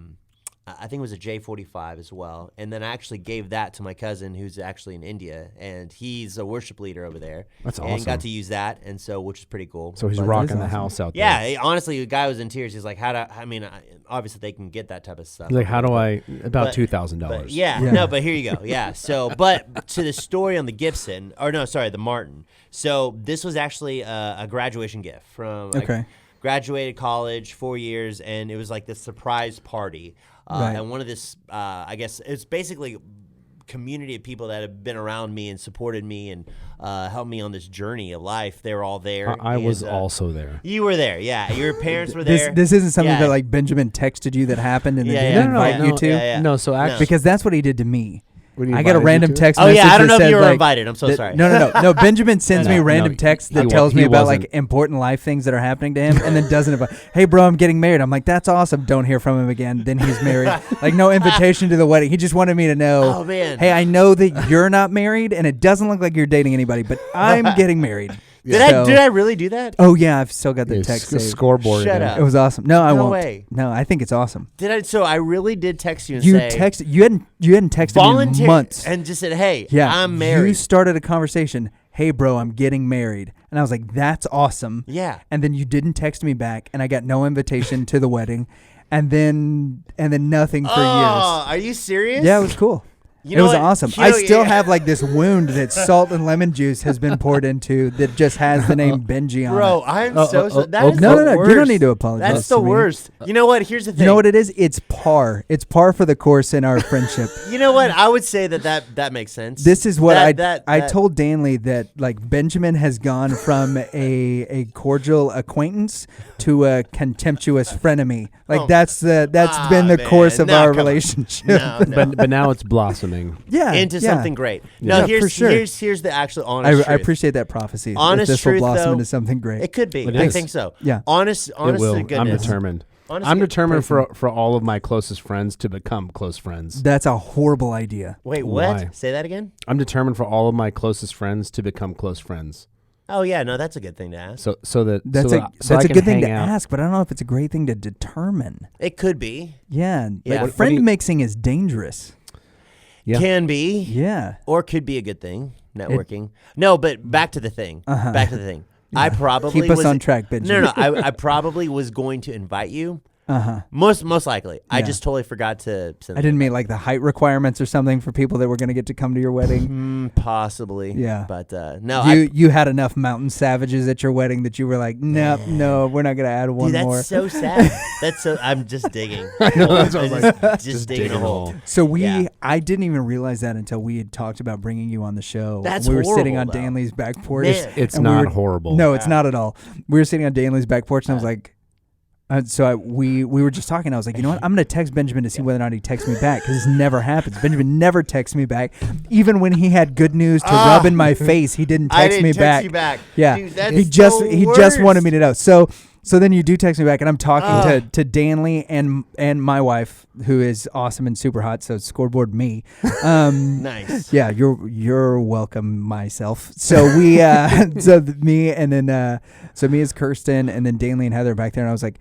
I think it was a J45 as well, and then I actually gave that to my cousin who's actually in India, and he's a worship leader over there. That's awesome. And got to use that, and so which is pretty cool. So he's rocking the house out there. Yeah, honestly, the guy was in tears. He's like, obviously they can get that type of stuff. He's like, about $2,000. No, but here you go. Yeah, so, but to the story on the Gibson, the Martin. So this was actually a graduation gift from graduated college, 4 years, and it was like this surprise party. And one of this, I guess, it's basically community of people that have been around me and supported me and helped me on this journey of life. They were all there. I was also there. You were there, yeah. Your parents were there. This isn't something that like Benjamin texted you that happened and then didn't invite you to? Yeah. No, so actually, because that's what he did to me. I got a random text message. Oh yeah, I don't know if you were like, invited. I'm so sorry. No. Benjamin sends me random text that tells me about like important life things that are happening to him, and then doesn't invite. Hey, bro, I'm getting married. I'm like, that's awesome. Don't hear from him again. Then he's married. Like no invitation to the wedding. He just wanted me to know. Oh man. Hey, I know that you're not married, and it doesn't look like you're dating anybody, but I'm getting married. Did I really do that? Oh yeah, I've still got the text saved. Scoreboard. Shut up. It was awesome. No, I won't. Way. No, I think it's awesome. Did I? So I really did text you and you hadn't texted me in months and just said, "Hey, I'm married." You started a conversation. Hey, bro, I'm getting married, and I was like, "That's awesome." Yeah. And then you didn't text me back, and I got no invitation to the wedding, and then nothing for years. Are you serious? Yeah, it was cool. It was awesome. I still have like this wound that salt and lemon juice has been poured into that just has the name Benji on it. Bro, I'm so that is no. worst. You don't need to apologize. That's the worst. You know what? Here's the thing. You know what it is? It's par. It's par for the course in our friendship. You know what? I would say that makes sense. This is what I told Danley, that like Benjamin has gone from a cordial acquaintance to a contemptuous frenemy. Like that's been the course of our relationship. But now it's blossoming. Into something great. No, here's the actual honest truth. I appreciate that prophecy. Honest this truth, will blossom though, into something great. It could be. I think so. Yeah. Honest to goodness. I'm determined. I'm determined for all of my closest friends to become close friends. That's a horrible idea. Wait, what? Why? Say that again? I'm determined for all of my closest friends to become close friends. Oh yeah, no, that's a good thing to ask. That's a good thing to ask, but I don't know if it's a great thing to determine. It could be. Yeah. Like friend mixing is dangerous. Yeah. Can be. Yeah. Or could be a good thing. Networking. No, but back to the thing. Back to the thing. Yeah. I probably keep us on track, Benji. No. I probably was going to invite you. Most likely. I just totally forgot to send I didn't mean like the height requirements or something for people that were going to get to come to your wedding. Possibly. Yeah. But no. You had enough mountain savages at your wedding that you were like, no, we're not going to add one more. That's so sad. I'm just digging. I know, that's what I was like. Just digging a hole. So I didn't even realize that until we had talked about bringing you on the show. That's we were horrible, sitting on though. Danley's back porch. It's not horrible. No, it's not at all. We were sitting on Danley's back porch, and I was like, we were just talking. I was like, you know what? I'm going to text Benjamin to see whether or not he texts me back, because this never happens. Benjamin never texts me back. Even when he had good news to rub in my face, he didn't text me back. You back. Yeah, dude, that's he just wanted me to know. So then you do text me back, and I'm talking to Danley and my wife, who is awesome and super hot. So scoreboard me. Nice. Yeah, you're welcome, myself. So me as Kirsten, and then Danley and Heather back there, and I was like,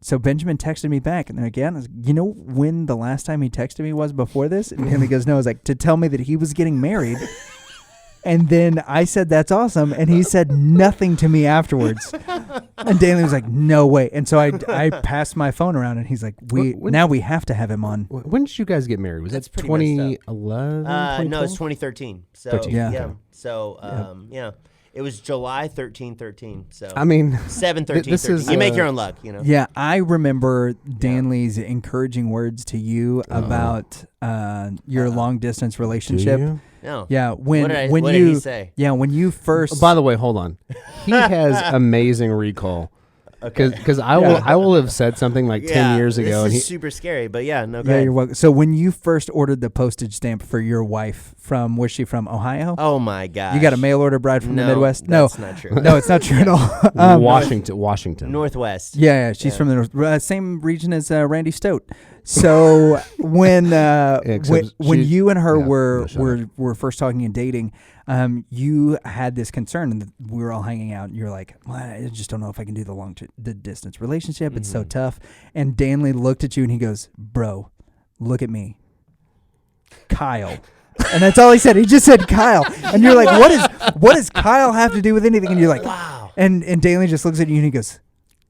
so Benjamin texted me back, and then again, I was like, you know when the last time he texted me was before this? And Danley goes, no. I was like, to tell me that he was getting married. And then I said, that's awesome. And he said nothing to me afterwards. And Danley was like, no way. And so I passed my phone around, and he's like, now we have to have him on. When did you guys get married? Was that 2011? No, it's 2013. So, 13. yeah. So, It was July 13/13. So I mean, 7/13/13. You make your own luck, you know. Yeah, I remember Danley's encouraging words to you about your long distance relationship. Do you? No. Yeah, What did he say? Yeah, when you first. By the way, hold on. He has amazing recall. Because I will have said something like 10 years ago. This is super scary, but yeah, no. Go yeah, ahead. you're welcome. So when you first ordered the postage stamp for your wife was she from Ohio? Oh my God! You got a mail order bride from the Midwest? No, that's not true. No, it's not true at all. Washington. Northwest. Yeah, she's from the north, same region as Randy Stote. So when you and her were first talking and dating, you had this concern, and we were all hanging out. And you're like, well, I just don't know if I can do the distance relationship. It's so tough. And Danley looked at you and he goes, "Bro, look at me, Kyle." And that's all he said. He just said Kyle. And you're like, what does Kyle have to do with anything? And you're like, wow. And Danley just looks at you and he goes,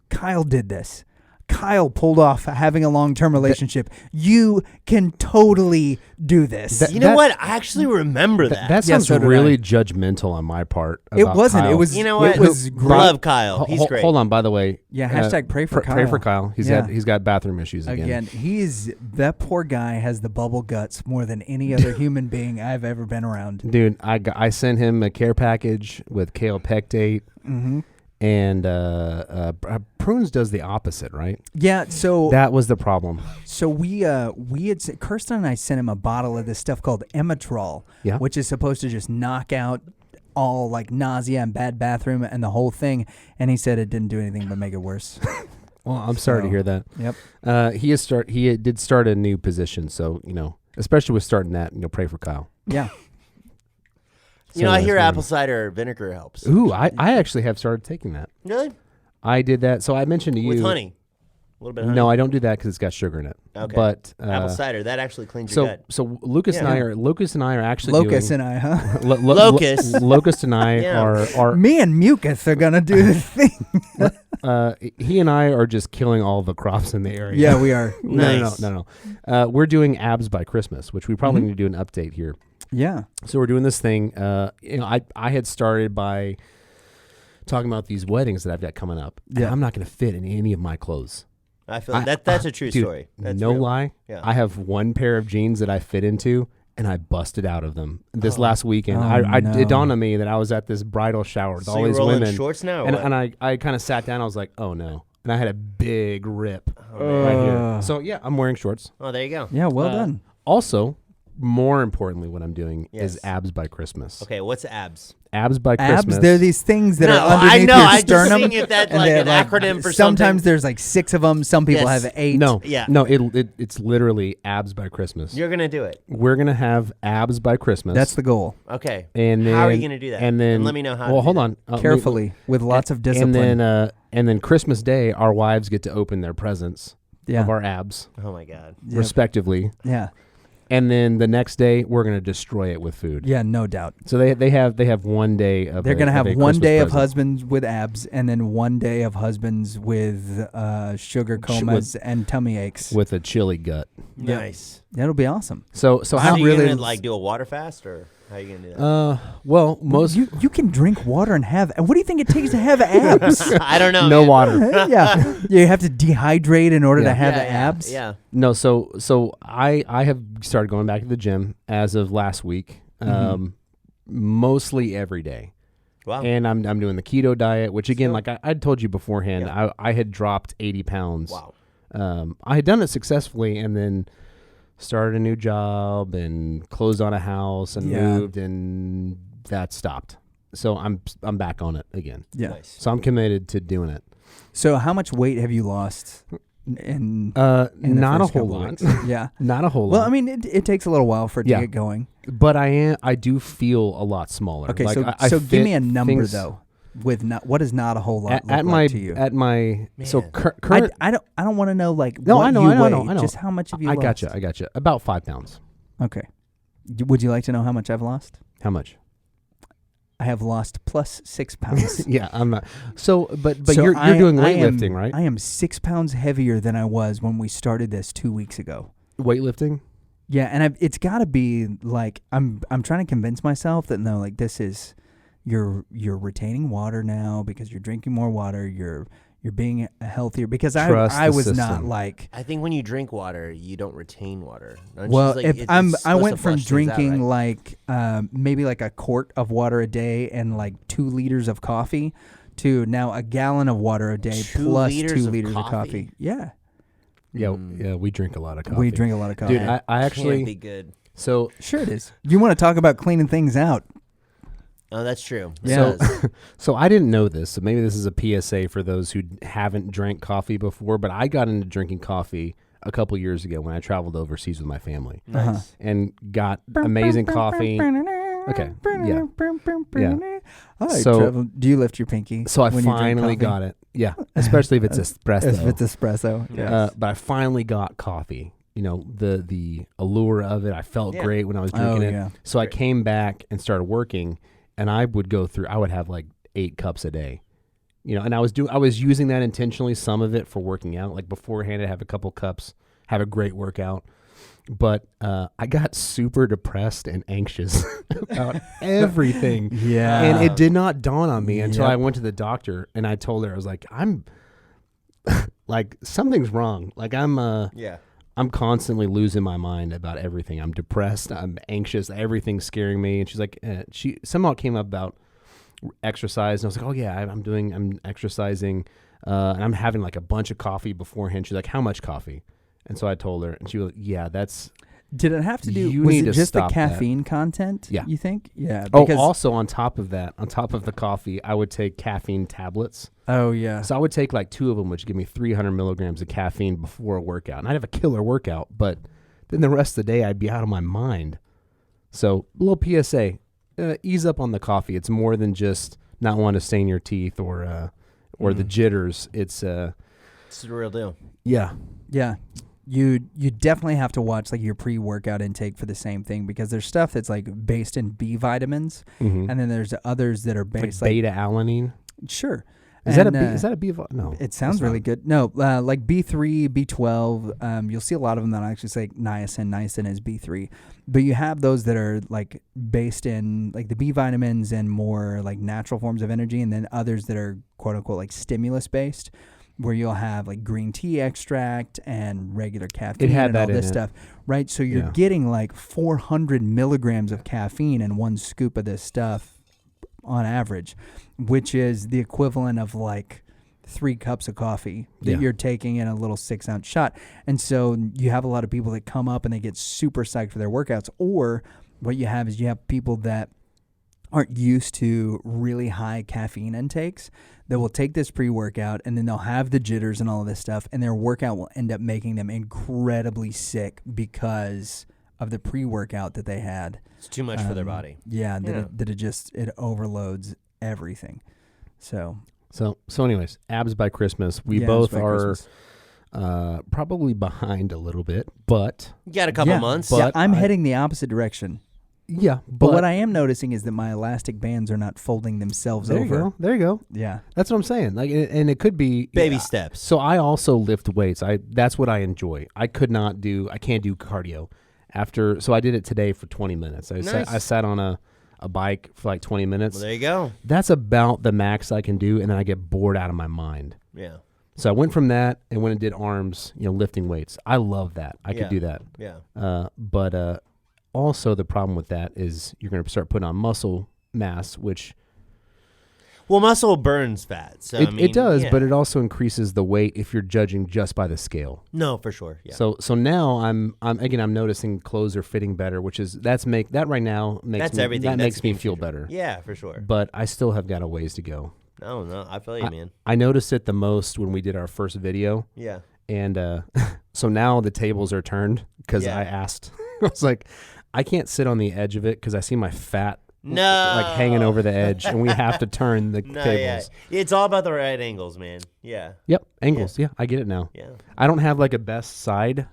Kyle did this. Kyle pulled off having a long-term relationship. You can totally do this. You know what? I actually remember that. That sounds really judgmental on my part. It wasn't. Kyle. It was. You know what? It was love Kyle. He's great. Hold on. By the way. Yeah. Hashtag pray for Kyle. Pray for Kyle. He's got bathroom issues again. That poor guy has the bubble guts more than any other human being I've ever been around. Dude, I sent him a care package with kale pectate. Mm-hmm. And Prunes does the opposite, right? Yeah, so that was the problem. So we had Kirsten and I sent him a bottle of this stuff called Emitrol, which is supposed to just knock out all like nausea and bad bathroom and the whole thing. And he said it didn't do anything but make it worse. Well, I'm sorry to hear that. Yep. He did start a new position, so especially with starting that, pray for Kyle. Yeah. I hear apple cider vinegar helps. Ooh, I actually have started taking that. Really? I did that. So I mentioned to you. With honey. A little bit of honey. No, I don't do that because it's got sugar in it. Okay. But apple cider, that actually cleans your gut. So Lucas and I are actually Locust and I, huh? Locust. Locust and I are me and Mucus are gonna do this thing. He and I are just killing all the crops in the area. Yeah, we are. Nice. No. We're doing abs by Christmas, which we probably need to do an update here. Yeah. So we're doing this thing. I had started by talking about these weddings that I've got coming up. Yeah. I'm not going to fit in any of my clothes. I feel that's a true story. That's no real. lie. Yeah. I have one pair of jeans that I fit into, and I busted out of them this last weekend. It dawned on me that I was at this bridal shower with all these women. Shorts now, and I kind of sat down. I was like, oh no. And I had a big rip right here. So yeah, I'm wearing shorts. Oh, there you go. Yeah, well done. Also, more importantly, what I'm doing is abs by Christmas. Okay, what's abs? Abs by Christmas. Abs, they're these things that are underneath your sternum. I just think that's like an acronym for something. Sometimes there's like 6 of them. Some people have 8. No, it's literally abs by Christmas. You're going to do it. We're going to have abs by Christmas. That's the goal. Okay. And then, how are you going to do that? And then let me know how. Well, hold on. Carefully, with lots of discipline. And then Christmas Day, our wives get to open their presents of our abs. Oh my God. Respectively. Yeah. And then the next day, we're going to destroy it with food. Yeah, no doubt. So they have one day of. They're going to have one day of present. husbands with abs, and then one day of husbands with sugar comas and tummy aches with a chili gut. Nice. That'll be awesome. So how you really gonna do a water fast, or how are you gonna do that? Well, most you can drink water and have. What do you think it takes to have abs? I don't know. No water. Yeah, you have to dehydrate in order to have abs. Yeah. No, so I have started going back to the gym as of last week, mostly every day. Wow. And I'm doing the keto diet, which again, like I told you beforehand, I had dropped 80 pounds. Wow. I had done it successfully, and then started a new job and closed on a house and moved, and that stopped. So I'm back on it again. Yeah. Nice. So I'm committed to doing it. So how much weight have you lost? In not a whole lot. Yeah, not a whole lot. Well, I mean, it takes a little while for it to get going. But I do feel a lot smaller. Okay, like so give me a number though. With what is not a whole lot look like to you? At my Man. so current. I don't want to know like no, what I know, you I weigh. know. Just how much have you I lost? got you. About 5 pounds. Okay. Would you like to know how much I've lost? How much? I have lost plus 6 pounds. Yeah, I'm not. So, but So you're doing weightlifting, right? I am 6 pounds heavier than I was when we started this 2 weeks ago. Weightlifting? Yeah, and it's got to be like I'm trying to convince myself that no, like this is, you're retaining water now because you're drinking more water. You're being healthier because I was not like. I think when you drink water, you don't retain water. Well, if I went from drinking like maybe like a quart of water a day and like 2 liters of coffee to now a gallon of water a day plus 2 liters of coffee. Yeah. Yeah, we drink a lot of coffee. We drink a lot of coffee. Dude, I actually can't be good. So sure it is. You want to talk about cleaning things out? Oh, that's true. Yeah. So I didn't know this. So maybe this is a PSA for those who haven't drank coffee before. But I got into drinking coffee a couple years ago when I traveled overseas with my family. Nice. And got amazing coffee. Okay. Yeah. So do you lift your pinky? So I finally got it. Yeah. Especially if it's espresso. If it's espresso. Yes. But I finally got coffee. You know, the allure of it. I felt great when I was drinking it. Yeah. So I came back and started working, and I would have like 8 cups a day. You know, and I was using that intentionally, some of it for working out. Like beforehand, I'd have a couple cups, have a great workout. But I got super depressed and anxious about everything. Yeah. And it did not dawn on me until I went to the doctor, and I told her, I was like, I'm like, something's wrong. Like I'm constantly losing my mind about everything. I'm depressed. I'm anxious. Everything's scaring me. And she's like, she somehow came up about exercise. And I was like, oh yeah, I'm exercising. And I'm having like a bunch of coffee beforehand. She's like, how much coffee? And so I told her, and she was like, yeah, that's. Did it have to do? You was need it to just the stop caffeine content? Yeah. You think? Yeah. Oh, also on top of that, on top of the coffee, I would take caffeine tablets. Oh yeah. So I would take like 2 of them, which give me 300 milligrams of caffeine before a workout, and I'd have a killer workout. But then the rest of the day, I'd be out of my mind. So a little PSA: ease up on the coffee. It's more than just not wanting to stain your teeth or the jitters. It's the real deal. Yeah. Yeah. You definitely have to watch like your pre-workout intake for the same thing because there's stuff that's like based in B vitamins, and then there's others that are based like beta alanine. Sure. Is that a B? No. It sounds really good. No, like B3, B12. You'll see a lot of them that actually say niacin. Niacin is B3, but you have those that are like based in like the B vitamins and more like natural forms of energy, and then others that are quote unquote like stimulus based, where you'll have like green tea extract and regular caffeine and all this stuff, right? So you're getting like 400 milligrams of caffeine in 1 scoop of this stuff on average, which is the equivalent of like 3 cups of coffee that you're taking in a little 6-ounce shot. And so you have a lot of people that come up and they get super psyched for their workouts, or what you have is you have people that aren't used to really high caffeine intakes that will take this pre-workout and then they'll have the jitters and all of this stuff, and their workout will end up making them incredibly sick because of the pre-workout that they had. It's too much for their body. Yeah, it overloads everything. So anyways, abs by Christmas. We both are probably behind a little bit, but you got a couple months. But I'm heading the opposite direction. Yeah, but what I am noticing is that my elastic bands are not folding themselves over. There you go. Yeah, that's what I'm saying. Like, and it could be baby steps. So I also lift weights. That's what I enjoy. I can't do cardio after. So I did it today for 20 minutes. I sat on a bike for like 20 minutes. Well, there you go. That's about the max I can do, and then I get bored out of my mind. Yeah. So I went from that and went and did arms, lifting weights. I love that. I could do that. Yeah. But also the problem with that is you're going to start putting on muscle mass, which... Well, muscle burns fat. So it does, but it also increases the weight if you're judging just by the scale. No, for sure. Yeah. So now I'm noticing clothes are fitting better, which is that right now makes me feel better. Yeah, for sure. But I still have got a ways to go. No, I feel you, man. I noticed it the most when we did our first video. Yeah. And so now the tables are turned because I asked. I was like, I can't sit on the edge of it because I see my fat like hanging over the edge, and we have to turn the tables. Yeah. It's all about the right angles, man. Yeah. Yep, angles. Yeah, I get it now. Yeah. I don't have like a best side,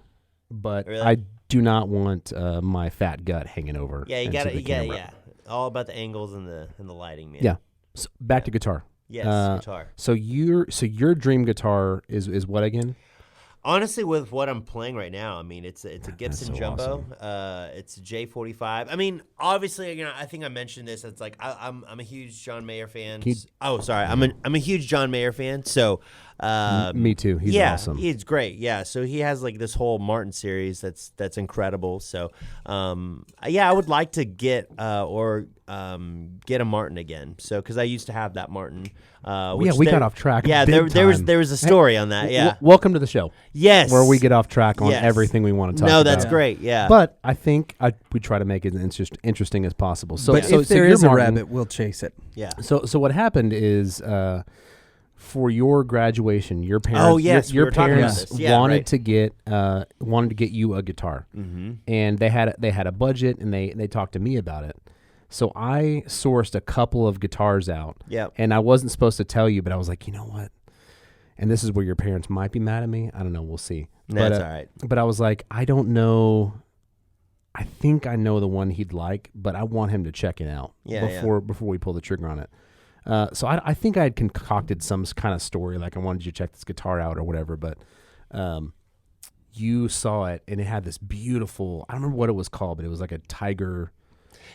but really? I do not want my fat gut hanging over. Yeah, you got it. Yeah. All about the angles and the lighting, man. Yeah. So back to guitar. Yes, guitar. So your dream guitar is what again? Honestly, with what I'm playing right now, I mean, it's a Gibson so Jumbo. It's a J45. I mean, obviously, I think I mentioned this. It's like I'm a huge John Mayer fan. I'm a huge John Mayer fan. So, me too. He's awesome. He's great. Yeah. So he has like this whole Martin series that's incredible. So, I would like to get a Martin again. So, because I used to have that Martin. We got off track. Yeah, there was a story on that. Yeah. Welcome to the show. Yes. Where we get off track on everything we want to talk about. No, that's great. Yeah. But I think we try to make it as interesting as possible. So, but if there is a rabbit, we'll chase it. Yeah. So what happened is for your graduation, your parents, your parents wanted to get you a guitar, and they had a budget, and they talked to me about it. So I sourced a couple of guitars out. Yep. And I wasn't supposed to tell you, but I was like, you know what? And this is where your parents might be mad at me. I don't know. We'll see. That's all right. But I was like, I don't know. I think I know the one he'd like, but I want him to check it out before we pull the trigger on it. So I think I had concocted some kind of story, like I wanted you to check this guitar out or whatever, but you saw it, and it had this beautiful, I don't remember what it was called, but it was like a tiger.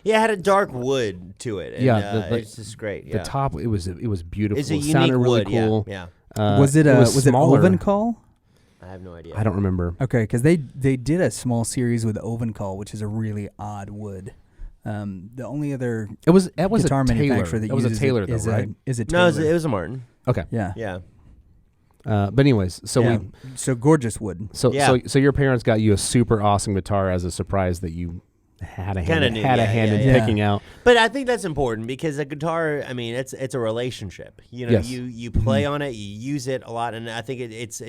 Yeah, it had a dark wood to it. And, it's just great. Yeah. The top, it was beautiful. It's a unique sounded really wood. cool. Yeah. Was it Ovencall? I have no idea. I don't remember. Okay, because they did a small series with Ovencall, which is a really odd wood. The only other guitar manufacturer that uses Taylor, it is right? Is it Taylor? No, it was a Martin. Okay. Yeah. Yeah. But anyways, so gorgeous wood. So your parents got you a super awesome guitar as a surprise that you had a hand in picking out. But I think that's important because a guitar, I mean, it's a relationship. You play on it, you use it a lot, and I think it's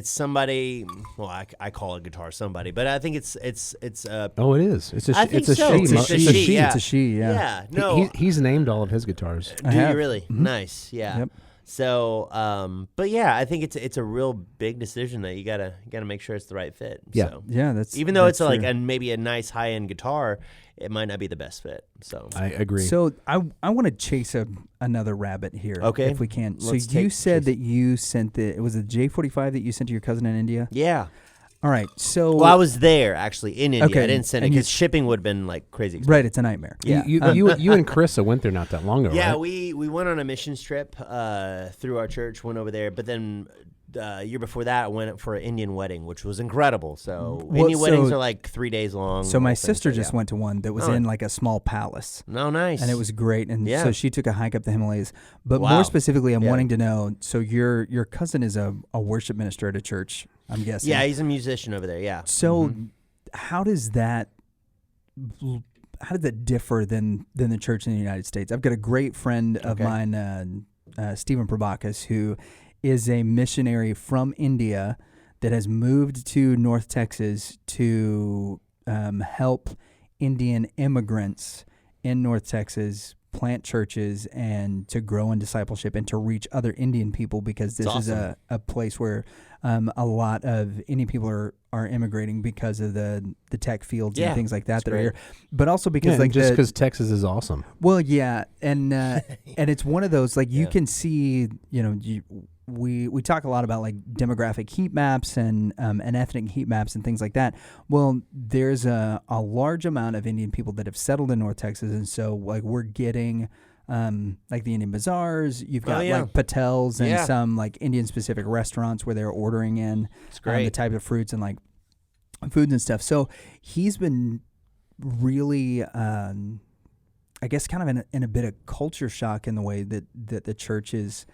somebody. Well, I call a guitar somebody, but I think it's it is. It's a she. It's a she. Yeah. Yeah. No. He's named all of his guitars. Do you really? Mm-hmm. Nice. Yeah. Yep. So, but yeah, I think it's a real big decision that you gotta make sure it's the right fit. Yeah. So. Yeah. That's even though that's it's true. maybe a nice high end guitar, it might not be the best fit. So I agree. So I want to chase another rabbit here, if we can. So you said that you sent it was a J45 that you sent to your cousin in India. Yeah. All right. So I was there actually in India. Okay. I didn't send it because shipping would have been like crazy expensive. Right. It's a nightmare. Yeah. You and Carissa went there not that long ago. Yeah. Right? We went on a missions trip through our church. Went over there, but then. Year before that, I went for an Indian wedding, which was incredible. So Indian weddings are like 3 days long. So my sister just went to one that was in like a small palace. Oh, nice. And it was great. And so she took a hike up the Himalayas. But more specifically, I'm wanting to know, so your cousin is a worship minister at a church, I'm guessing. Yeah, he's a musician over there, yeah. So how does that differ than the church in the United States? I've got a great friend of mine, Stephen Prabakis, who is a missionary from India that has moved to North Texas to help Indian immigrants in North Texas plant churches and to grow in discipleship and to reach other Indian people, because this is a place where a lot of Indian people are immigrating because of the tech fields and things like that are here, but also because because Texas is awesome. Well, yeah, and it's one of those you can see, we talk a lot about like demographic heat maps and ethnic heat maps and things like that. Well, there's a large amount of Indian people that have settled in North Texas, and so like we're getting like the Indian bazaars. You've got like Patels and some like Indian specific restaurants where they're ordering in the type of fruits and like foods and stuff. So he's been really, I guess, kind of in a bit of culture shock in the way that the church is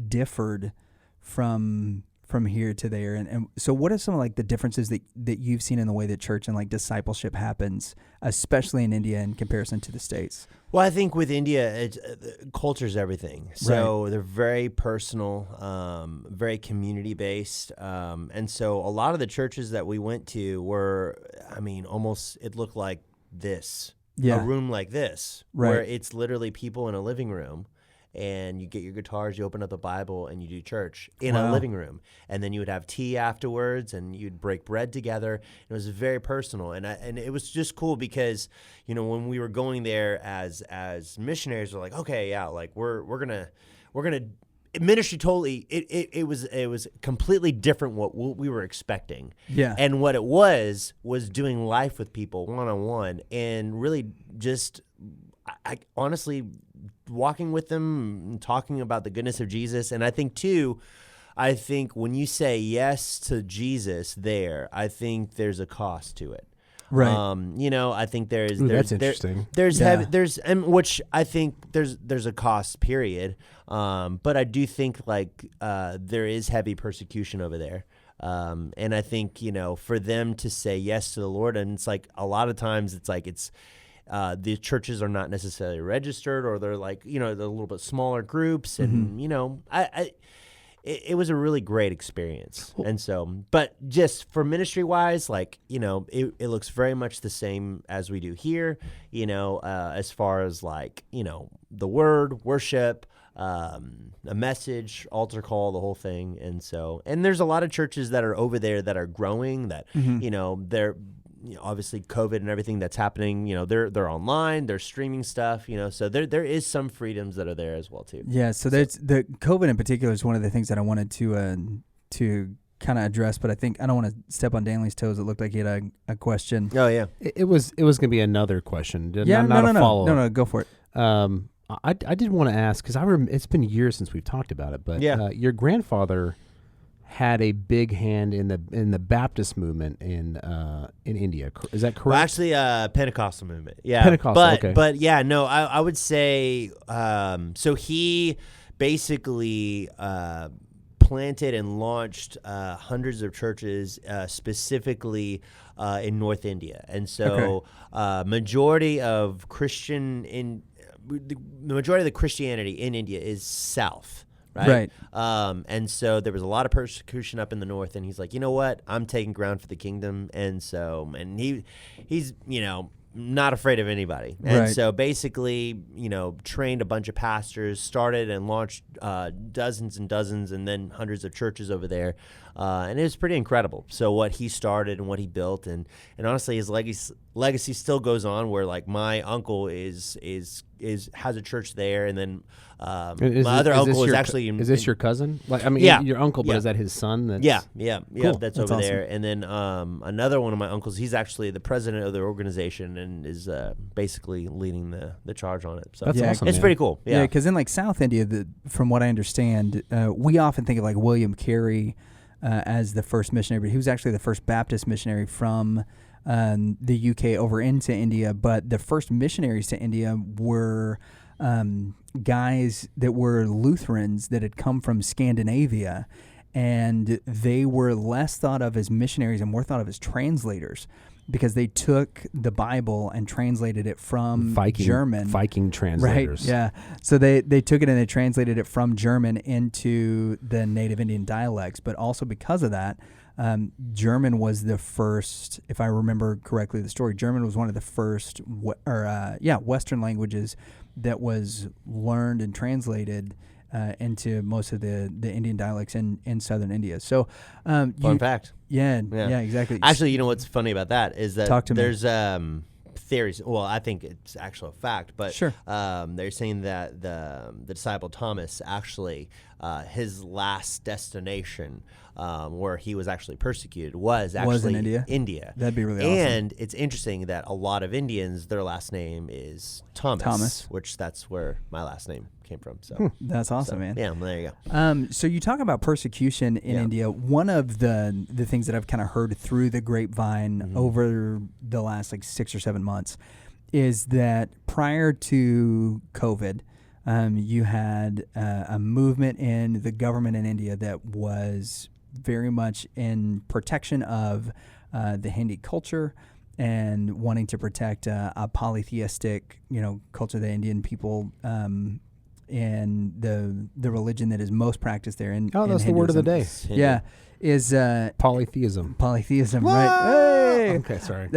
differed from here to there, and so what are some of like the differences that you've seen in the way that church and like discipleship happens, especially in India in comparison to the States? Well, I think with India, culture's everything. So they're very personal, very community based, and so a lot of the churches that we went to were, almost it looked like this, a room like this, where it's literally people in a living room. And you get your guitars, you open up the Bible, and you do church in a living room. And then you would have tea afterwards, and you'd break bread together. It was very personal, and it was just cool because, when we were going there as missionaries, we're like, okay, yeah, like we're gonna ministry totally it was completely different what we were expecting. Yeah. And what it was doing life with people one-on-one and really just I honestly walking with them and talking about the goodness of Jesus. And I think when you say yes to Jesus there, I think there's a cost to it. Right. I think that's interesting. Which I think there's a cost period. But I do think there is heavy persecution over there. And I think, for them to say yes to the Lord, and it's like a lot of times it's the churches are not necessarily registered, or they're they're a little bit smaller groups. And, it was a really great experience. And so, but just for ministry wise, it looks very much the same as we do here, as far as the word, worship, a message, altar call, the whole thing. And so, and there's a lot of churches that are over there that are growing that, they're, obviously COVID and everything that's happening, they're online, they're streaming stuff, so there is some freedoms that are there as well too. Yeah. So that's the COVID in particular is one of the things that I wanted to kind of address, but I think I don't want to step on Danley's toes. It looked like he had a question. Oh yeah. It was going to be another question. Yeah. Not a follow-up. No, go for it. I did want to ask, because it's been years since we've talked about it, but your grandfather had a big hand in the Baptist movement in India. Is that correct? Well, actually, Pentecostal movement. Yeah, Pentecostal. Okay. But yeah, no, I would say so. He basically planted and launched hundreds of churches, specifically in North India, and so majority of the majority of the Christianity in India is south. Right. And so there was a lot of persecution up in the north, and he's like, you know what? I'm taking ground for the kingdom. And so, and he's not afraid of anybody. And so basically, trained a bunch of pastors, started and launched dozens and dozens and then hundreds of churches over there. And it was pretty incredible. So what he started and what he built, and honestly, his legacy still goes on, where my uncle has a church there, and then my other uncle is actually is this your cousin? Your uncle, but is that his son? That's cool. That's over awesome. There. And then another one of my uncles, he's actually the president of the organization and is basically leading the charge on it. So that's awesome. It's pretty cool. Yeah, because in South India, from what I understand, we often think of William Carey as the first missionary, but he was actually the first Baptist missionary from the UK over into India. But the first missionaries to India were guys that were Lutherans that had come from Scandinavia, and they were less thought of as missionaries and more thought of as translators, because they took the Bible and translated it from German. Viking translators. Right, yeah. So they took it and they translated it from German into the native Indian dialects. But also because of that, German was the first, if I remember correctly the story, German was one of the first Western languages that was learned and translated into most of the Indian dialects in southern India. So, fun fact. Yeah, exactly. Actually, you know what's funny about that is that there's theories. Well, I think it's actually a fact, but sure. They're saying that the disciple Thomas actually his last destination where he was actually persecuted was actually in India. That'd be really awesome. And it's interesting that a lot of Indians, their last name is Thomas, which that's where my last name came from. So that's awesome, man. Yeah, there you go. So you talk about persecution in India. One of the things that I've kind of heard through the grapevine over the last 6 or 7 months is that prior to COVID, you had a movement in the government in India that was very much in protection of the Hindi culture and wanting to protect a polytheistic, culture, the Indian people, and the religion that is most practiced there. That's the word of the day. Yeah, is polytheism. Polytheism, right? Hey! Okay, sorry.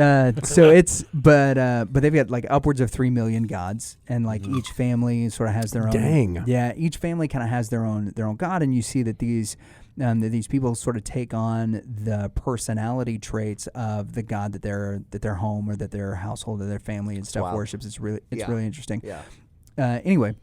So it's but they've got upwards of 3 million gods, and each family sort of has their own. Dang. Yeah, each family kind of has their own god, and you see that these people sort of take on the personality traits of the god that their home or that their household or their family and stuff worships. It's really interesting. Yeah. Anyway,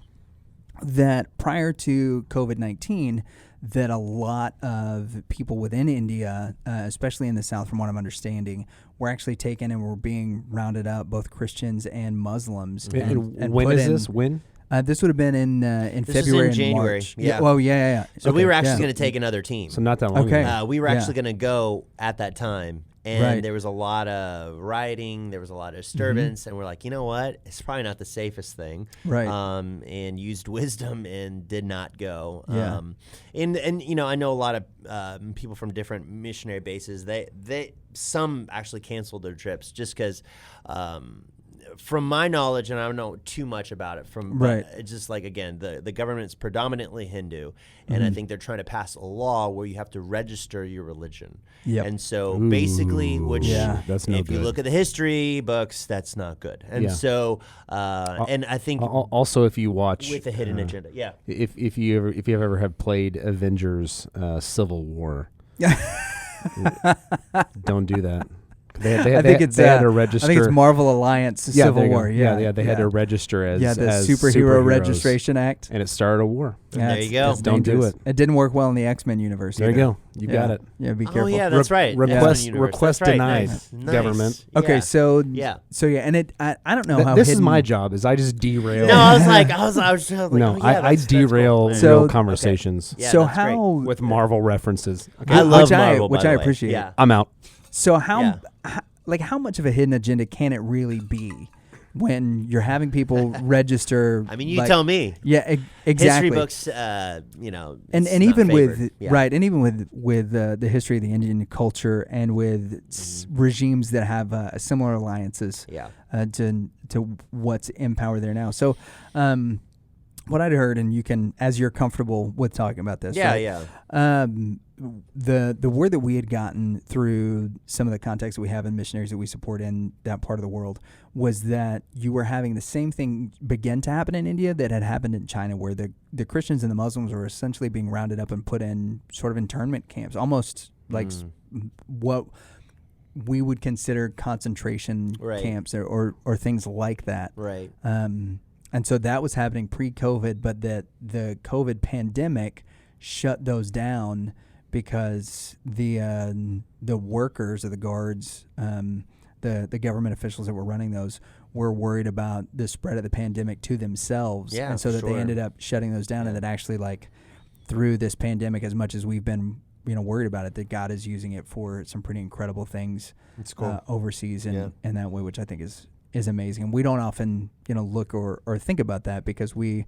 that prior to COVID-19, that a lot of people within India, especially in the South, from what I'm understanding, were actually taken and were being rounded up, both Christians and Muslims. And when is this? When? This would have been in February and January. March. Yeah. Well, yeah. So we were actually going to take another team. So not that long ago. We were actually going to go at that time. And there was a lot of rioting. There was a lot of disturbance. And we're like, you know what? It's probably not the safest thing. Right. And used wisdom and did not go. Yeah. And you know, I know a lot of people from different missionary bases. Some actually canceled their trips just because from my knowledge, and I don't know too much about it, but it's just like, again, the government's predominantly Hindu, and I think they're trying to pass a law where you have to register your religion. Yep. And so basically, that's no if you look at the history books, that's not good. And so, and I think also if you watch with a hidden agenda, if you ever have played Avengers Civil War, don't do that. They had to register. I think it's Marvel Alliance Civil War. They had to register as the as Superhero Registration Act, and it started a war. There you go. Don't do it. It didn't work well in the X-Men universe. There you go. You got it. Yeah, be careful. Oh yeah, that's right. Request denied. Nice. Government. Okay, so and I don't know how this is my job. Is I just derail. No, I was like, no, I derail real conversations. Okay. So how with Marvel references? I love Marvel, which I appreciate. Yeah. I'm out. So how much of a hidden agenda can it really be when you're having people register? I mean, you tell me. Yeah, exactly. History books, and even with and even with the history of the Indian culture and with regimes that have similar alliances to what's in power there now. So, what I'd heard, and you can, as you're comfortable with talking about this, the word that we had gotten through some of the contacts that we have in missionaries that we support in that part of the world was that you were having the same thing begin to happen in India that had happened in China, where the Christians and the Muslims were essentially being rounded up and put in sort of internment camps, almost like what we would consider concentration camps or things like that. Right. And so that was happening pre-COVID, but that the COVID pandemic shut those down because the workers or the guards, the government officials that were running those were worried about the spread of the pandemic to themselves. Yeah, and so that they ended up shutting those down, and that actually, like, through this pandemic, as much as we've been worried about it, that God is using it for some pretty incredible things overseas in that way, which I think is amazing. And we don't often look or think about that because we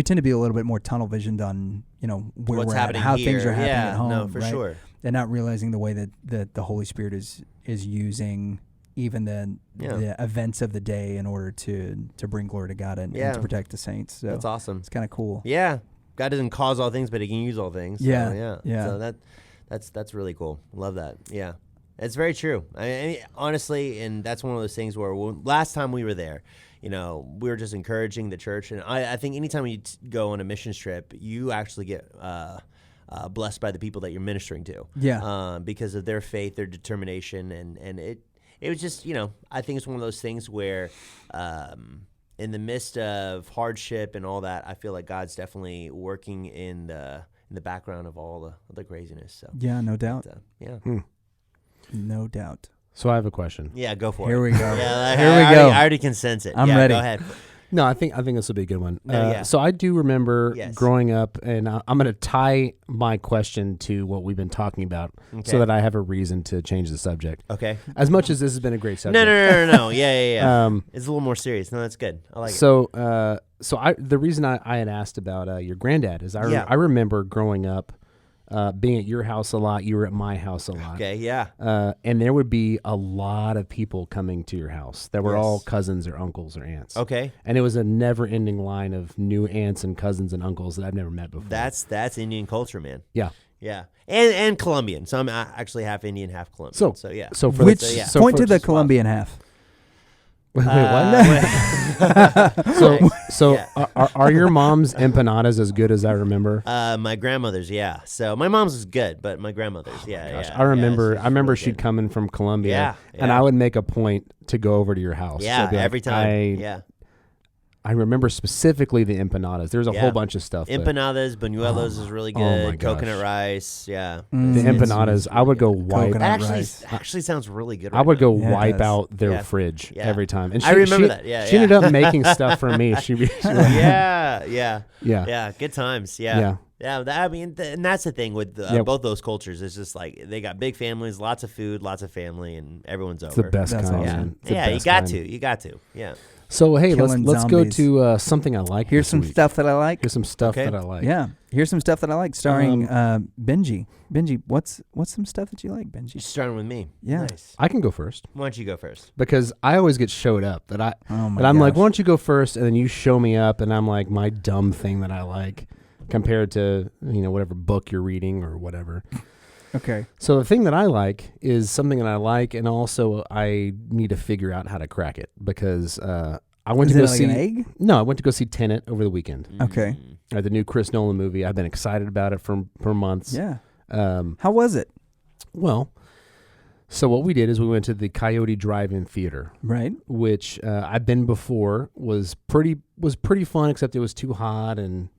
tend to be a little bit more tunnel visioned on where what's we're happening at, how here. things are happening at home. No, for sure. And not realizing the way that the Holy Spirit is using even the events of the day in order to bring glory to God and to protect the saints. So that's awesome. It's kind of cool. Yeah, God doesn't cause all things, but He can use all things. So, So that's really cool. Love that. Yeah. It's very true. I mean, honestly, and that's one of those things where last time we were there, we were just encouraging the church. And I think anytime you go on a missions trip, you actually get blessed by the people that you're ministering to. Yeah. Because of their faith, their determination. And it was just, I think it's one of those things where in the midst of hardship and all that, I feel like God's definitely working in the background of all the craziness. So yeah, no doubt. No doubt. So I have a question. Yeah, go for it. Here we go. Here we go. I already can sense it. I'm ready. Go ahead. No, I think this will be a good one. No, So I do remember growing up, and I'm going to tie my question to what we've been talking about, so that I have a reason to change the subject. Okay. As much as this has been a great subject. No. Yeah. It's a little more serious. No, that's good. I like it. So the reason I had asked about your granddad is I remember growing up. Being at your house a lot, you were at my house a lot. Okay, yeah. And there would be a lot of people coming to your house that were all cousins or uncles or aunts. Okay. And it was a never-ending line of new aunts and cousins and uncles that I've never met before. That's Indian culture, man. Yeah. Yeah. And Colombian. So I'm actually half Indian, half Colombian. So yeah. So for point to the Colombian half. Wait, what? Are your mom's empanadas as good as I remember? My grandmother's, yeah. So my mom's is good, but my grandmother's, yeah. I remember she'd come in from Colombia, and I would make a point to go over to your house. Yeah, so every time. I remember specifically the empanadas. There's a whole bunch of stuff. Empanadas, buñuelos is really good. Oh my gosh. Coconut rice, yeah. The empanadas, I would go wipe. Actually sounds really good. I would go wipe out their fridge every time. And I remember that. Yeah, she ended up making stuff for me. She yeah. Good times. Yeah. And that's the thing with both those cultures. It's just like they got big families, lots of food, lots of family, and everyone's over. It's the best kind. You got to. Yeah. So hey, let's go to something I like. Here's some stuff that I like. Here's some stuff that I like. Yeah, here's some stuff that I like. Starring Benji. Benji, what's some stuff that you like, Benji? You're starting with me. Yeah, nice. I can go first. Why don't you go first? Because I always get showed up. I'm like, why don't you go first? And then you show me up, and I'm like, my dumb thing that I like, compared to whatever book you're reading or whatever. Okay. So the thing that I like is something that I like, and also I need to figure out how to crack it because I went to go see. An egg? No, I went to go see Tenet over the weekend. Okay. The new Chris Nolan movie. I've been excited about it for months. Yeah. How was it? Well, so what we did is we went to the Coyote Drive-In Theater, right? Which I've been before. Was pretty fun, except it was too hot and.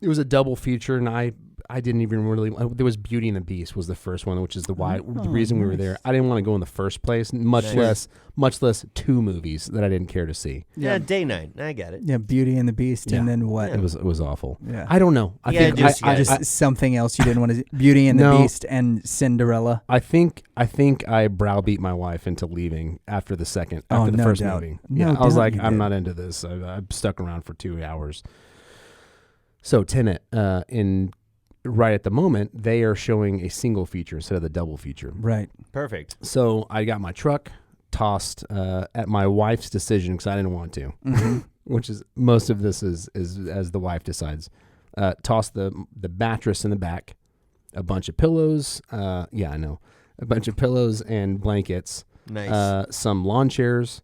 It was a double feature, and I didn't even really. There was Beauty and the Beast was the first one, which is the reason we were there. I didn't want to go in the first place, much less two movies that I didn't care to see. Yeah, day night. I get it. Yeah, Beauty and the Beast, and then what? It was awful. Yeah, I don't know. I think just something else you didn't want to see. Beauty and the Beast and Cinderella. I think I browbeat my wife into leaving after the first movie. Yeah, I was like, I'm not into this. I'm stuck around for 2 hours. So Tenet, right at the moment, they are showing a single feature instead of the double feature. Right. Perfect. So I got my truck tossed at my wife's decision because I didn't want to, which is most of this is as the wife decides. Tossed the mattress in the back, a bunch of pillows. A bunch of pillows and blankets. Nice. Some lawn chairs.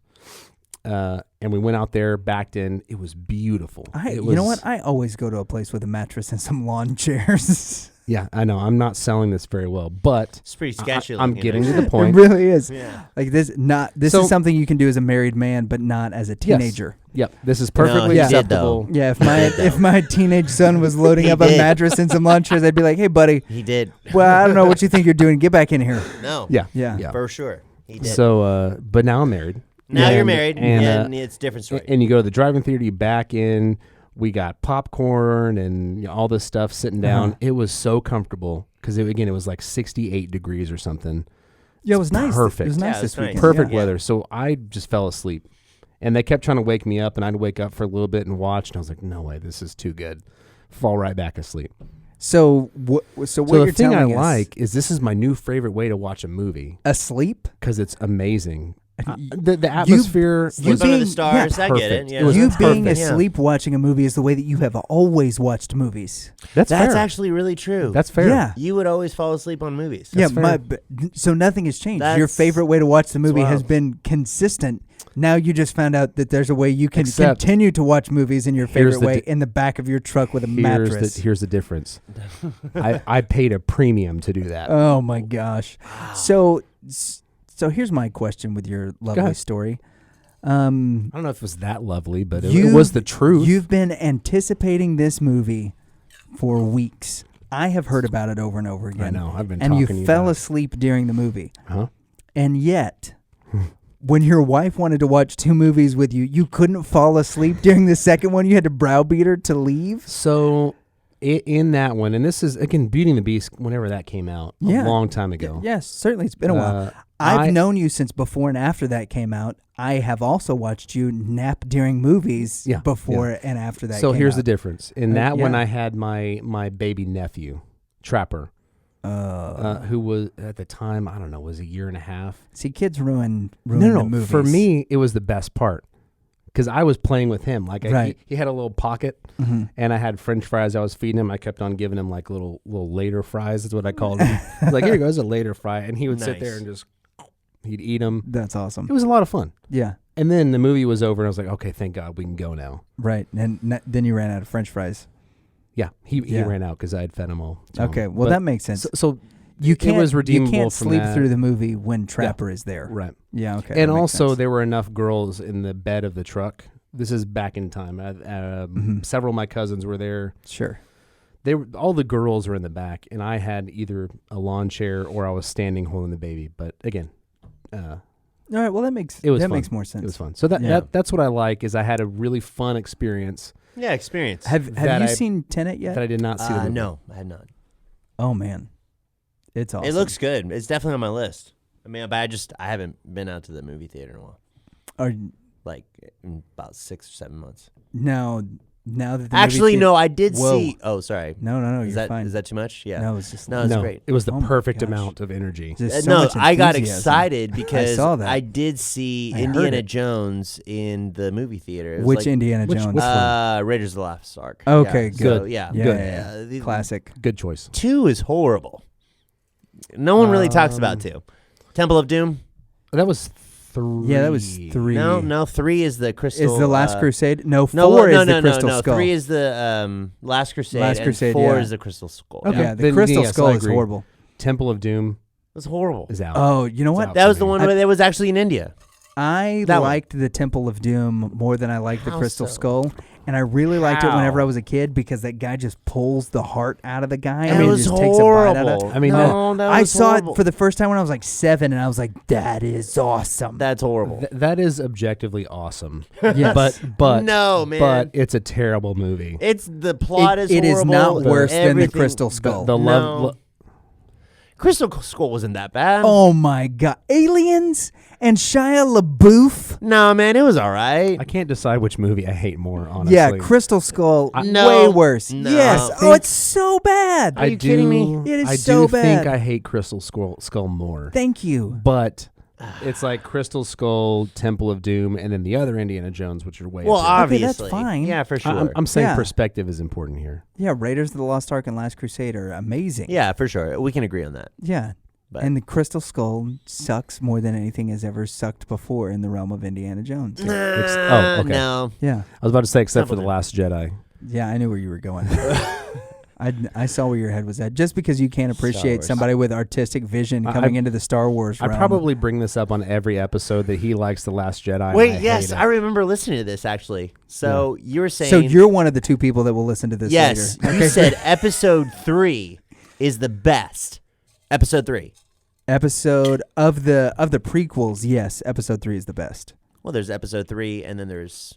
And we went out there, backed in. It was beautiful. You know what? I always go to a place with a mattress and some lawn chairs. Yeah, I know. I'm not selling this very well, but it's pretty sketchy. I'm getting to the point. It really is. Yeah. Like this is something you can do as a married man, but not as a teenager. Yep. This is perfectly acceptable. Yeah, if my teenage son was loading up a mattress and some lawn chairs, I'd be like, "Hey, buddy." He did. Well, I don't know what you think you're doing. Get back in here. No. Yeah. For sure. He did. So, but now I'm married. Now you're married, and it's a different story. And you go to the drive-in theater, you back in. We got popcorn and all this stuff sitting down. It was so comfortable because, it was like 68 degrees or something. Yeah, it was nice. Perfect. It was nice this weekend. Perfect weather. So I just fell asleep. And they kept trying to wake me up, and I'd wake up for a little bit and watch. And I was like, no way, this is too good. Fall right back asleep. So the thing I like is this is my new favorite way to watch a movie. Asleep? Because it's amazing. The atmosphere was under the stars. I get it. Yeah. You being asleep watching a movie is the way that you have always watched movies. That's actually really true. That's fair. Yeah. You would always fall asleep on movies. So nothing has changed. Your favorite way to watch the movie has been consistent. Now you just found out that there's a way you can continue to watch movies in your favorite way in the back of your truck with a mattress. Here's the difference. I paid a premium to do that. Oh my gosh. So here's my question with your lovely story. I don't know if it was that lovely, but it was the truth. You've been anticipating this movie for weeks. I have heard about it over and over again. I know. I've been talking to you. And you fell asleep during the movie. Huh? And yet, when your wife wanted to watch two movies with you, you couldn't fall asleep during the second one. You had to browbeat her to leave. So in that one, and this is, again, Beauty and the Beast, whenever that came out, a long time ago. Yes, certainly. It's been a while. I've known you since before and after that came out. I have also watched you nap during movies before and after that came out. So here's the difference. In that one, I had my baby nephew, Trapper, who was, at the time, I don't know, was a year and a half. See, kids ruin the movies. For me, it was the best part. Because I was playing with him. Like he had a little pocket, and I had French fries I was feeding him. I kept on giving him like little later fries. That's what I called them. Like, here goes a later fry. And he would sit there and just... He'd eat them. That's awesome. It was a lot of fun. Yeah. And then the movie was over, and I was like, okay, thank God we can go now. Right. And then you ran out of French fries. Yeah. He ran out because I had fed him all. Okay. Well, that makes sense. So it was redeemable. You can't from sleep that. through the movie when Trapper is there. Right. Yeah, okay. And also, there were enough girls in the bed of the truck This is back in time. Several of my cousins were there. Sure. All the girls were in the back, and I had either a lawn chair or I was standing holding the baby. But again, all right. Well, that makes makes more sense. It was fun. So that's what I like is I had a really fun experience. Yeah, experience. Have you seen Tenet yet? That I did not see. The movie. No, I had not. Oh man, it's awesome. It looks good. It's definitely on my list. I mean, but I haven't been out to the movie theater in a while. Like in about 6 or 7 months. Now that the actually, movie no, I did Whoa. see. Oh, sorry. No, is you're fine. Is that too much? Yeah. No, it's just it's great. It was the Oh my perfect gosh. amount of energy. Just so much I got enthusiasm. excited because I saw that. I did see I heard Indiana it. Jones in the movie theater. It was Which like, Indiana Jones? which one? Raiders of the Lost Ark. Okay, Yeah, good. So, yeah. Yeah. The Classic. Good choice. 2 is horrible. No one really talks about 2. Temple of Doom. That was 3. Yeah, that was 3. No, 3 is the Crystal. Is the Last Crusade? No, 4 no, is no, the Crystal Skull. 3 is the Last Crusade. Last Crusade, and 4 yeah. is the Crystal Skull. Okay, Yeah. the Then, Crystal yes, Skull I is agree. horrible. Temple of Doom It was horrible. is out. Oh, you know It's what? out That for was the me. one that was actually in India. I That one. liked the Temple of Doom more than I liked the How Crystal so? Skull. And I really liked it whenever How? I was a kid because that guy just pulls the heart out of the guy It and was just takes a bite out of horrible. it. I mean, no, that I was saw horrible. it for the first time when I was like 7, and I was like, that is awesome. That's horrible. That is objectively awesome. Yes. But No, man. But it's a terrible movie. The plot is it horrible. is not worse than the Everything- Crystal Skull. The love. No. Crystal Skull wasn't that bad. Oh my God. Aliens and Shia LaBeouf? No, man, it was all right. I can't decide which movie I hate more, honestly. Yeah, Crystal Skull, No. way worse. No. Yes. Oh, it's so bad. Are you kidding me? It is I so do think bad. I hate Crystal Skull more. Thank you. But it's like Crystal Skull, Temple of Doom, and then the other Indiana Jones, which are way Well, up there. obviously. that's fine. Yeah, for sure. I'm saying Yeah. perspective is important here. Yeah, Raiders of the Lost Ark and Last Crusade are amazing. Yeah, for sure. We can agree on that. Yeah. But And the Crystal Skull sucks more than anything has ever sucked before in the realm of Indiana Jones. Oh, okay. No. Yeah. I was about to say, except for The Something. Last Jedi. Yeah, I knew where you were going. I saw where your head was at. Just because you can't Star appreciate Wars. somebody with artistic vision coming into the Star Wars I realm. probably bring this up on every episode that he likes The Last Jedi. and Wait, I yes, hate it. I remember listening to this actually. So you were saying. So you're one of the 2 people that will listen to this yes, later. you said episode 3 is the best. Episode 3. Episode of the prequels, yes, episode 3 is the best. Well, there's episode 3, and then there's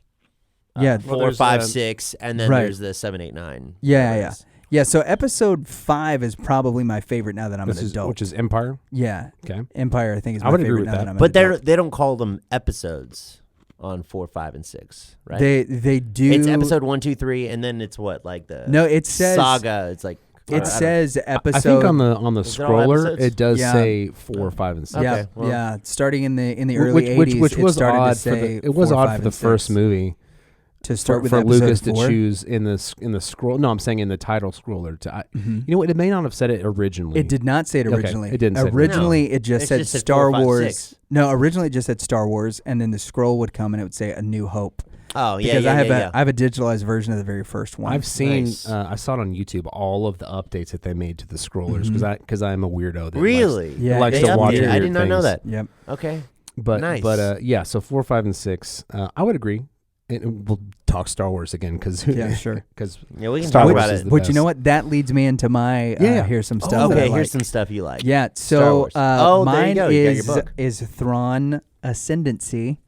Yeah. 4, there's, 5, 6, and then right. there's the 7, 8, 9. Yeah. Yeah, so episode 5 is probably my favorite now that I'm an adult. Which is Empire. Yeah. Okay. Empire, I think, is I my would favorite agree with now that. that I'm But an adult. they don't call them episodes on 4, 5, and 6, right? They do. It's episode 1, 2, 3, and then it's what, like the No, it says saga. It's like I It don't- says episode. I think on the Is it all scroller episodes? it does Yeah. say 4, 5, and 6. Yeah, Okay, well. yeah. Starting in the early 80s, which was it started odd to say it was 4, odd 5, for the and first 6. movie to start with for episode Lucas 4. to choose in the scroll. No, I'm saying in the title scroller. You know what? It may not have said it originally. It did not say it Okay, originally. it didn't say it Originally, it just It said just said Star 4, 5, Wars. 6. No, originally it just said Star Wars, and then the scroll would come and it would say A New Hope. Oh yeah, Because yeah, I have a digitalized version of the very first one. I've seen. Nice. I saw it on YouTube. All of the updates that they made to the scrollers because I'm a weirdo. That Really? Yeah, likes they to watch. updated. I did not know things. that. Yep. Okay. But Nice. yeah. So 4, 5, and 6. I would agree. And we'll talk Star Wars again because Yeah, sure. Because Yeah, we can Star talk Wars about is it. the But you best. know what? That leads me into my Yeah. here's some stuff. that I Okay, like. here's some stuff you like. Yeah, Star so Wars. Oh, there you mine go. You got your book. is Thrawn Ascendancy,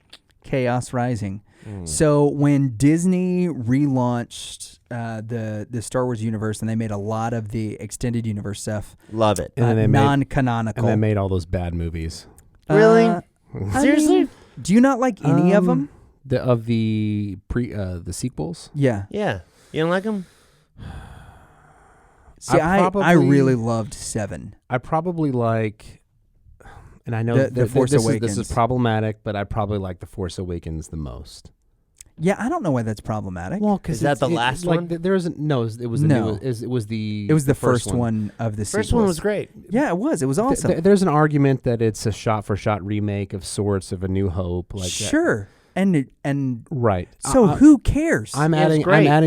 Chaos Rising. Mm. So when Disney relaunched the Star Wars universe and they made a lot of the extended universe stuff Love it. And then they made- non-canonical. and they made all those bad movies. Really? I Seriously? mean, do you not like any of them? The sequels. Yeah. Yeah. You don't like them? See, I probably- really loved 7. I probably like, and I know The Force this Awakens. is problematic, but I probably like The Force Awakens the most. Yeah, I don't know why that's problematic. Well, because Is that the last one? There isn't. No, it was the No. new, it was the it was the first one of the First sequels. one was great. Yeah, it was. It was awesome. There's an argument that it's a shot-for-shot remake of sorts of A New Hope. Like that. Sure. And Right. so who cares? I'm Yeah, it's adding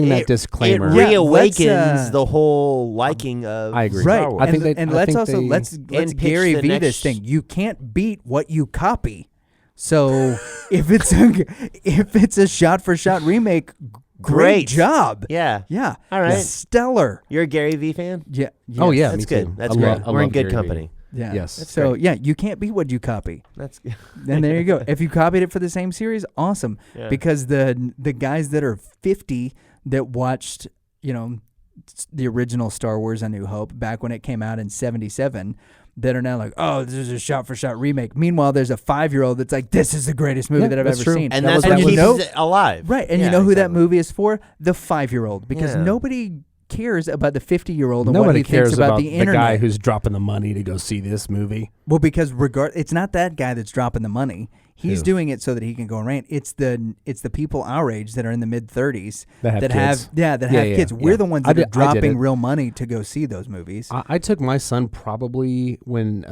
great. that It disclaimer. Yeah, reawakens let's, the whole liking of I agree. right. Star Wars. I think and they- I let's think also they- let's And pitch Gary the V next- this thing. You can't beat what you copy. So if it's a shot for shot remake, great job. Yeah. All right. Stellar. You're a Gary V fan? Yeah. Yes. Oh yeah, That's me good. too. That's great. We're in good Gary company. V. Yeah. Yes. So you can't beat what you copy. That's good. And there you go. If you copied it for the same series, awesome. Yeah. Because the guys that are 50 that watched, the original Star Wars: A New Hope back when it came out in 1977, that are now like, oh, this is a shot-for-shot remake. Meanwhile, there's a 5-year-old that's like, this is the greatest movie that I've ever seen. And that's what keeps it alive. Right, and you know who that movie is for? The 5-year-old. Because nobody cares about the 50-year-old and what he thinks about the internet. The guy who's dropping the money to go see this movie. Well, because it's not that guy that's dropping the money. He's doing it so that he can go and rant. It's the people our age that are in the mid-30s that have kids. We're the ones that are dropping real money to go see those movies. I took my son probably when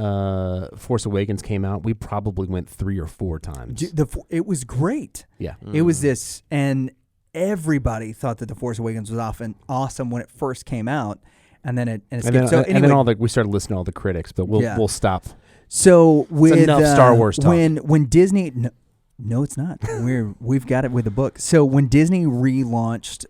Force Awakens came out. We probably went 3 or 4 times. It was great. Yeah. It was this, and everybody thought that The Force Awakens was awesome when it first came out, and then we started listening to all the critics. But we'll stop. So with it's enough Star Wars talk. When Disney, no, it's not. We've got it with the book. So when Disney relaunched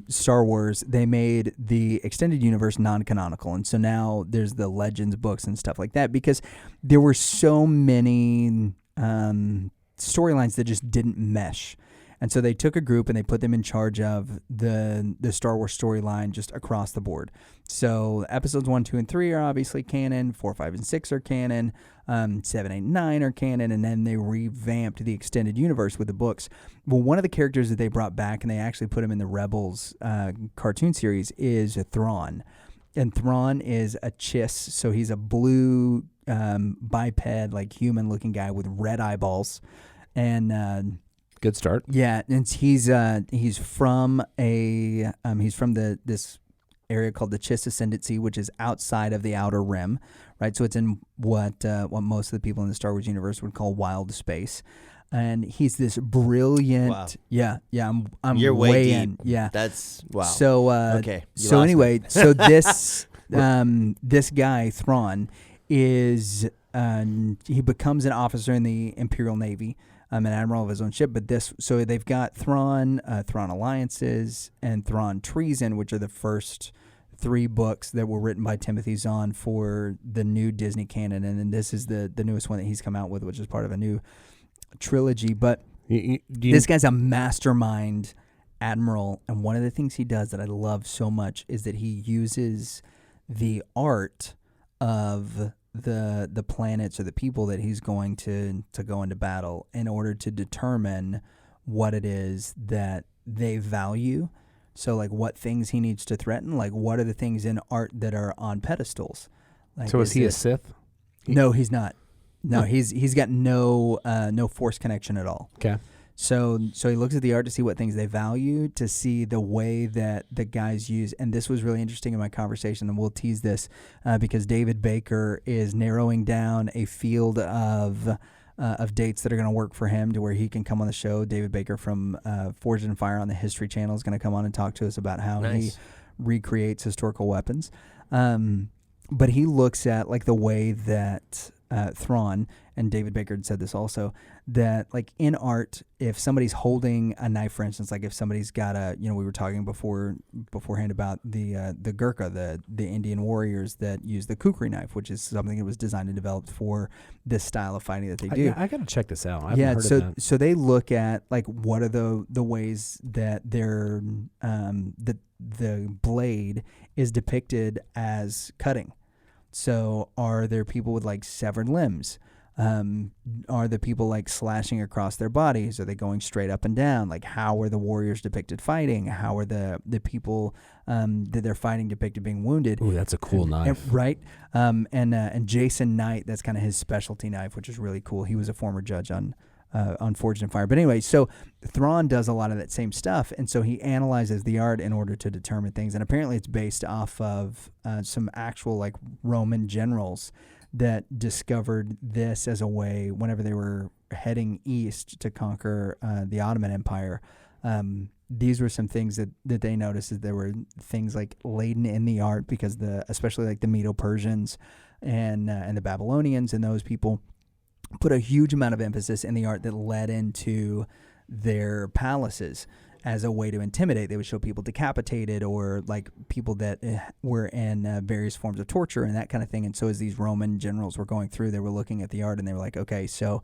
Star Wars, they made the extended universe non-canonical, and so now there's the Legends books and stuff like that because there were so many storylines that just didn't mesh. And so they took a group and they put them in charge of the Star Wars storyline just across the board. So episodes 1, 2, and 3 are obviously canon. 4, 5, and 6 are canon. 7, 8, 9 are canon. And then they revamped the extended universe with the books. Well, one of the characters that they brought back, and they actually put him in the Rebels cartoon series, is Thrawn. And Thrawn is a chiss. So he's a blue biped, like human-looking guy with red eyeballs. And... good start. Yeah, and he's from this area called the Chiss Ascendancy, which is outside of the Outer Rim, right? So it's in what most of the people in the Star Wars universe would call wild space, and he's this brilliant. Wow. Yeah. I'm You're way deep. in. Yeah, that's wow. So okay. So anyway, so this this guy Thrawn is he becomes an officer in the Imperial Navy. An admiral of his own ship, so they've got Thrawn Alliances, and Thrawn Treason, which are the first 3 books that were written by Timothy Zahn for the new Disney canon, and then this is the newest one that he's come out with, which is part of a new trilogy. But this guy's a mastermind admiral, and one of the things he does that I love so much is that he uses the art of the planets or the people that he's going to go into battle in order to determine what it is that they value. So like what things he needs to threaten, like what are the things in art that are on pedestals. Like, so is he a Sith? No, he's not. No, he's got no Force connection at all. Okay. So he looks at the art to see what things they value, to see the way that the guys use. And this was really interesting in my conversation, and we'll tease this because David Baker is narrowing down a field of dates that are going to work for him to where he can come on the show. David Baker from Forged in Fire on the History Channel is going to come on and talk to us about how he recreates historical weapons. But he looks at like the way that Thrawn, and David Baker had said this also, that like in art, if somebody's holding a knife, for instance, like if somebody's got we were talking beforehand about the Gurkha, the Indian warriors that use the kukri knife, which is something that was designed and developed for this style of fighting that they do. I got to check this out. I haven't heard of that. So they look at like what are the ways that they're the blade is depicted as cutting. So are there people with like severed limbs? Are the people like slashing across their bodies? Are they going straight up and down? Like how are the warriors depicted fighting? How are the people that they're fighting depicted being wounded? Ooh, that's a cool knife. Right. And Jason Knight, that's kind of his specialty knife, which is really cool. He was a former judge on Forged in Fire. But anyway, so Thrawn does a lot of that same stuff, and so he analyzes the art in order to determine things. And apparently it's based off of some actual like Roman generals that discovered this as a way whenever they were heading east to conquer the Ottoman Empire. These were some things that they noticed, that there were things like laden in the art because especially like the Medo-Persians and the Babylonians and those people, put a huge amount of emphasis in the art that led into their palaces as a way to intimidate. They would show people decapitated or like people that were in various forms of torture and that kind of thing. And so as these Roman generals were going through, they were looking at the art and they were like, okay, so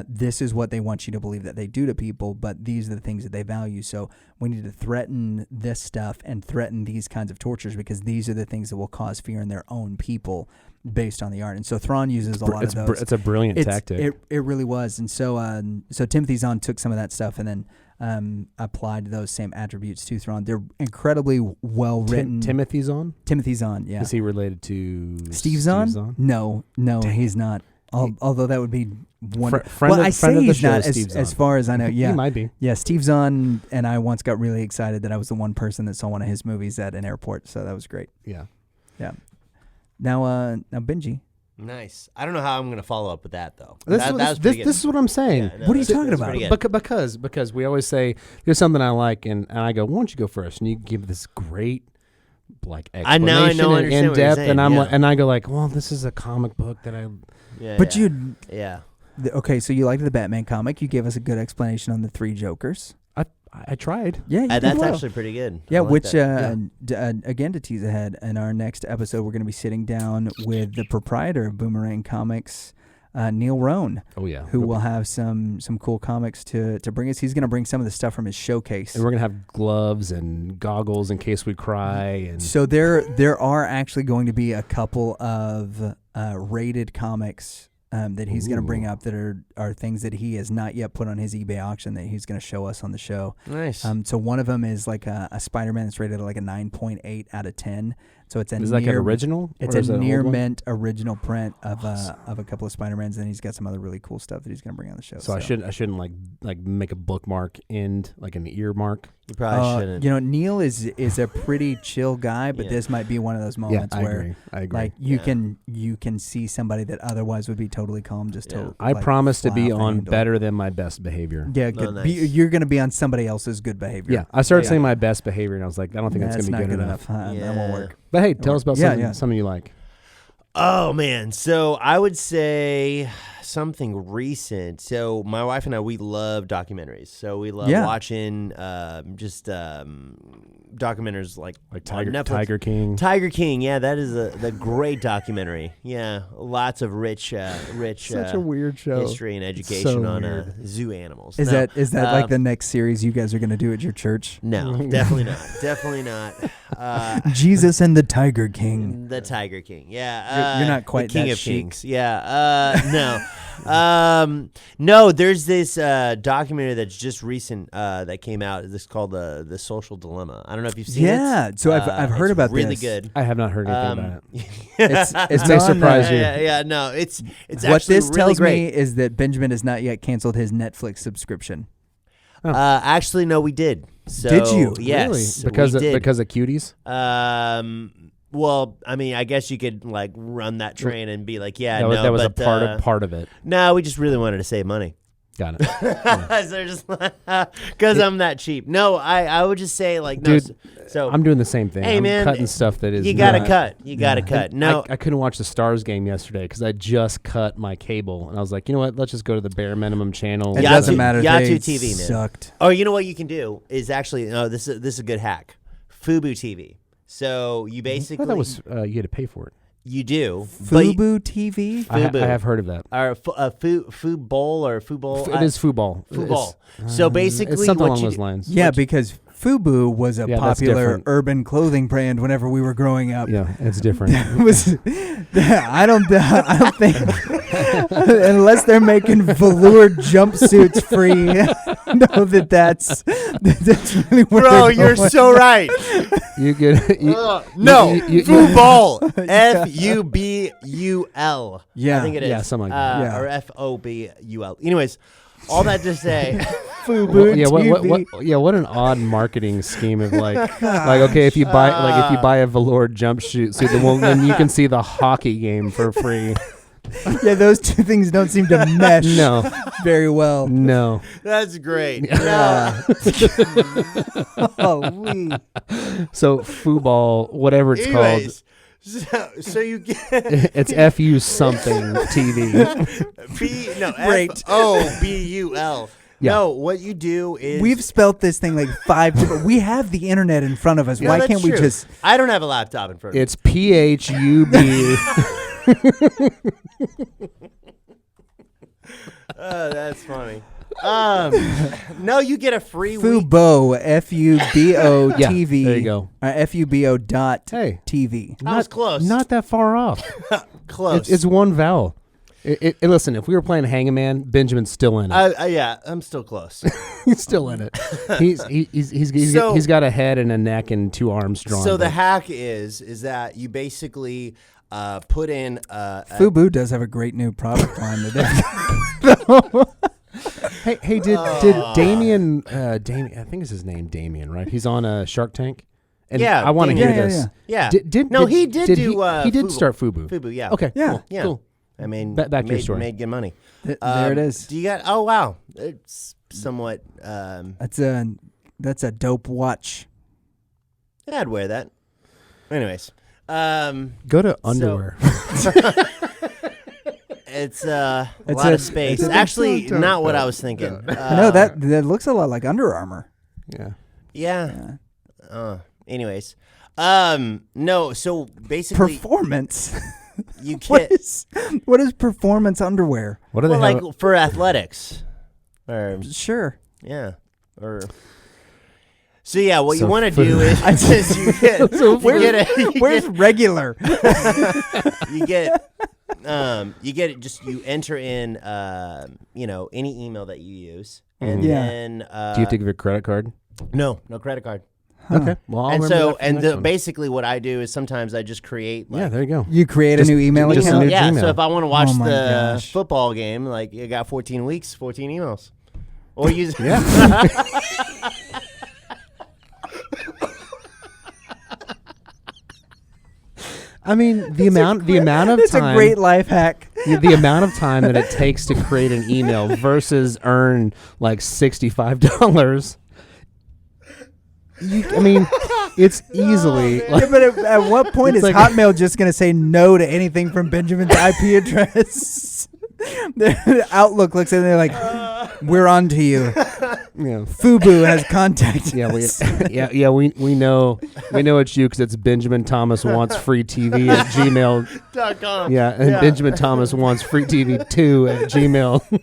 this is what they want you to believe that they do to people, but these are the things that they value. So we need to threaten this stuff and threaten these kinds of tortures because these are the things that will cause fear in their own people based on the art. And so Thrawn uses a lot of those. It's a brilliant tactic. It really was. And so so Timothy Zahn took some of that stuff and then applied those same attributes to Thrawn. They're incredibly well written. Timothy Zahn? Timothy Zahn, yeah. Is he related to Steve Zahn? No, he's not. Although that would be wonderful. Friend of the he's show, not Steve Zahn. as far as I know. Yeah, he might be. Yeah, Steve Zahn and I once got really excited that I was the one person that saw one of his movies at an airport. So that was great. Yeah. Now Benji. Nice. I don't know how I'm going to follow up with that though. This is what I'm saying. Yeah, no, what are you talking about? Because we always say there's something I like, and I go, why don't you go first? And you give this great like explanation I know, and in depth, saying, and I'm yeah. like, and I go like, well, this is a comic book that I. Yeah, But yeah. Okay, so you liked the Batman comic. You gave us a good explanation on the three Jokers. I tried. Yeah, you did that's well. actually pretty good. Yeah, I like which that. again to tease ahead, in our next episode, we're going to be sitting down with the proprietor of Boomerang Comics, Neil Rohn. Oh yeah, who will have some cool comics to bring us. He's going to bring some of the stuff from his showcase, and we're going to have gloves and goggles in case we cry. And so there are actually going to be a couple of rated comics that he's going to bring up that are things that he has not yet put on his eBay auction that he's going to show us on the show. Nice. So one of them is like a Spider-Man that's rated at like a 9.8 out of 10. So it's is like an original? It's a near mint original print of a couple of Spider-Mans, and he's got some other really cool stuff that he's going to bring on the show. So I shouldn't like make a bookmark end like an earmark. You probably shouldn't. You know, Neil is a pretty chill guy, but this might be one of those moments where I agree. Like you can see somebody that otherwise would be totally calm. I promise to be on better than my best behavior. Yeah, good. Nice. You're going to be on somebody else's good behavior. Yeah, I started saying my best behavior, and I was like, I don't think that's going to be good enough. That won't work. But hey, tell us about something you like. Oh man, so I would say something recent. So my wife and I, we love documentaries. So we love watching documentaries like Tiger King. Tiger King, yeah, that is the great documentary. Yeah, lots of rich such a weird show. History and education on zoo animals. Is that like the next series you guys are going to do at your church? No, definitely not. Definitely not. Jesus and the Tiger King. The Tiger King, yeah. You're not quite the King that of chic. Kings, yeah. No. No, there's this documentary that's just recent that came out. It's called the Social Dilemma. I don't know if you've seen it. Yeah, so I've heard about really this. Really good. I have not heard anything about it. It may surprise you. Yeah, no, it's what actually this really tells great. me is that Benjamin has not yet canceled his Netflix subscription. Actually, no, we did. So, did you? Yes, really? Because of cuties? Well, I mean, I guess you could like run that train and be like, yeah, that was but, a part of it. No, we just really wanted to save money. Got it. So just because I'm that cheap. No, I would just say like, dude, no. So I'm doing the same thing. Hey, I'm man, cutting stuff that is. You gotta cut. You gotta cut. No, I couldn't watch the Stars game yesterday because I just cut my cable, and I was like, you know what? Let's just go to the bare minimum channel. It doesn't matter. Yahoo TV, man. Sucked. Oh, you know what you can do is actually this is a good hack. FUBU TV. So you basically I thought that was you had to pay for it. You do. FUBU TV? I have heard of that. Or Fubol or Fubol. It is Fubol. Fubol. So basically, it's something along those lines. Yeah, because FUBU was a popular urban clothing brand whenever we were growing up. Yeah, it's different. I don't think unless they're making velour jumpsuits free. Know that's really what. Bro, you're so right. You could Fubul. FUBUL. Yeah, I think it is. Yeah, something like that. Or FOBUL. Anyways, all that to say. FUBU. What an odd marketing scheme of like okay, if you buy a velour jumpsuit, then you can see the hockey game for free. Yeah, those two things don't seem to mesh very well. No. That's great. Yeah. So Fuball, whatever it's called. So you get It's FU something TV. FOBUL. Yeah. No, what you do is We've spelt this thing like 5 different. We have the internet in front of us. Yeah, Why that's can't we true. just? I don't have a laptop in front of me. It's PHUB. Oh, that's funny. No, you get a free week. FUBO, FUBO TV. Yeah, there you go. FUBO dot Hey. TV. I was close. Not that far off. Close. It's one vowel. Listen, if we were playing Hang-A-Man, Benjamin's still in it. Yeah, I'm still close. He's still in it. He's got a head and a neck and 2 arms drawn. So the hack is that you basically put in FUBU does have a great new product line today. Hey, did Damien? Damien, I think is his name, Damien, right? He's on Shark Tank. And Yeah, I want to hear Damien. this. Yeah. He did do. He did FUBU. start FUBU. FUBU, yeah. Okay. Yeah. Cool. Yeah. Cool. I mean, Back to your story. Made good money. There it is. Do you got? Oh wow, it's somewhat. That's a dope watch. Yeah, I'd wear that. Anyways, Go to underwear. it's a lot of space. Actually, not what I was thinking. No, that looks a lot like Under Armour. Yeah. Yeah. Anyways, no. So basically, Performance. you get What is performance underwear? What do they well, have? like for athletics, or Sure. yeah, or. So yeah, what you So want to for- do is you get Where's regular? you get you enter in any email that you use, and Yeah. then Do you have to give a credit card? no credit card. Okay. Well, I'll And remember so that for the next one. basically what I do is sometimes I just create Yeah, there you go. You create Just- a new email just account. a new yeah. Gmail. So if I want to watch Oh my the gosh. football game, like you got 14 weeks, 14 emails, or use I mean, the amount of It's time. a great life hack. The amount of time that it takes to create an email versus earn like $65. I mean, it's easily. Yeah, but at what point is It's like- Hotmail just going to say no to anything from Benjamin's IP address? The Outlook looks at it and they're like, we're on to you. Yeah. FUBU has contacted Yeah, us. we know it's you because it's Benjamin Thomas wants free TV at gmail.com. Yeah, and Benjamin Thomas wants free TV 2 at gmail.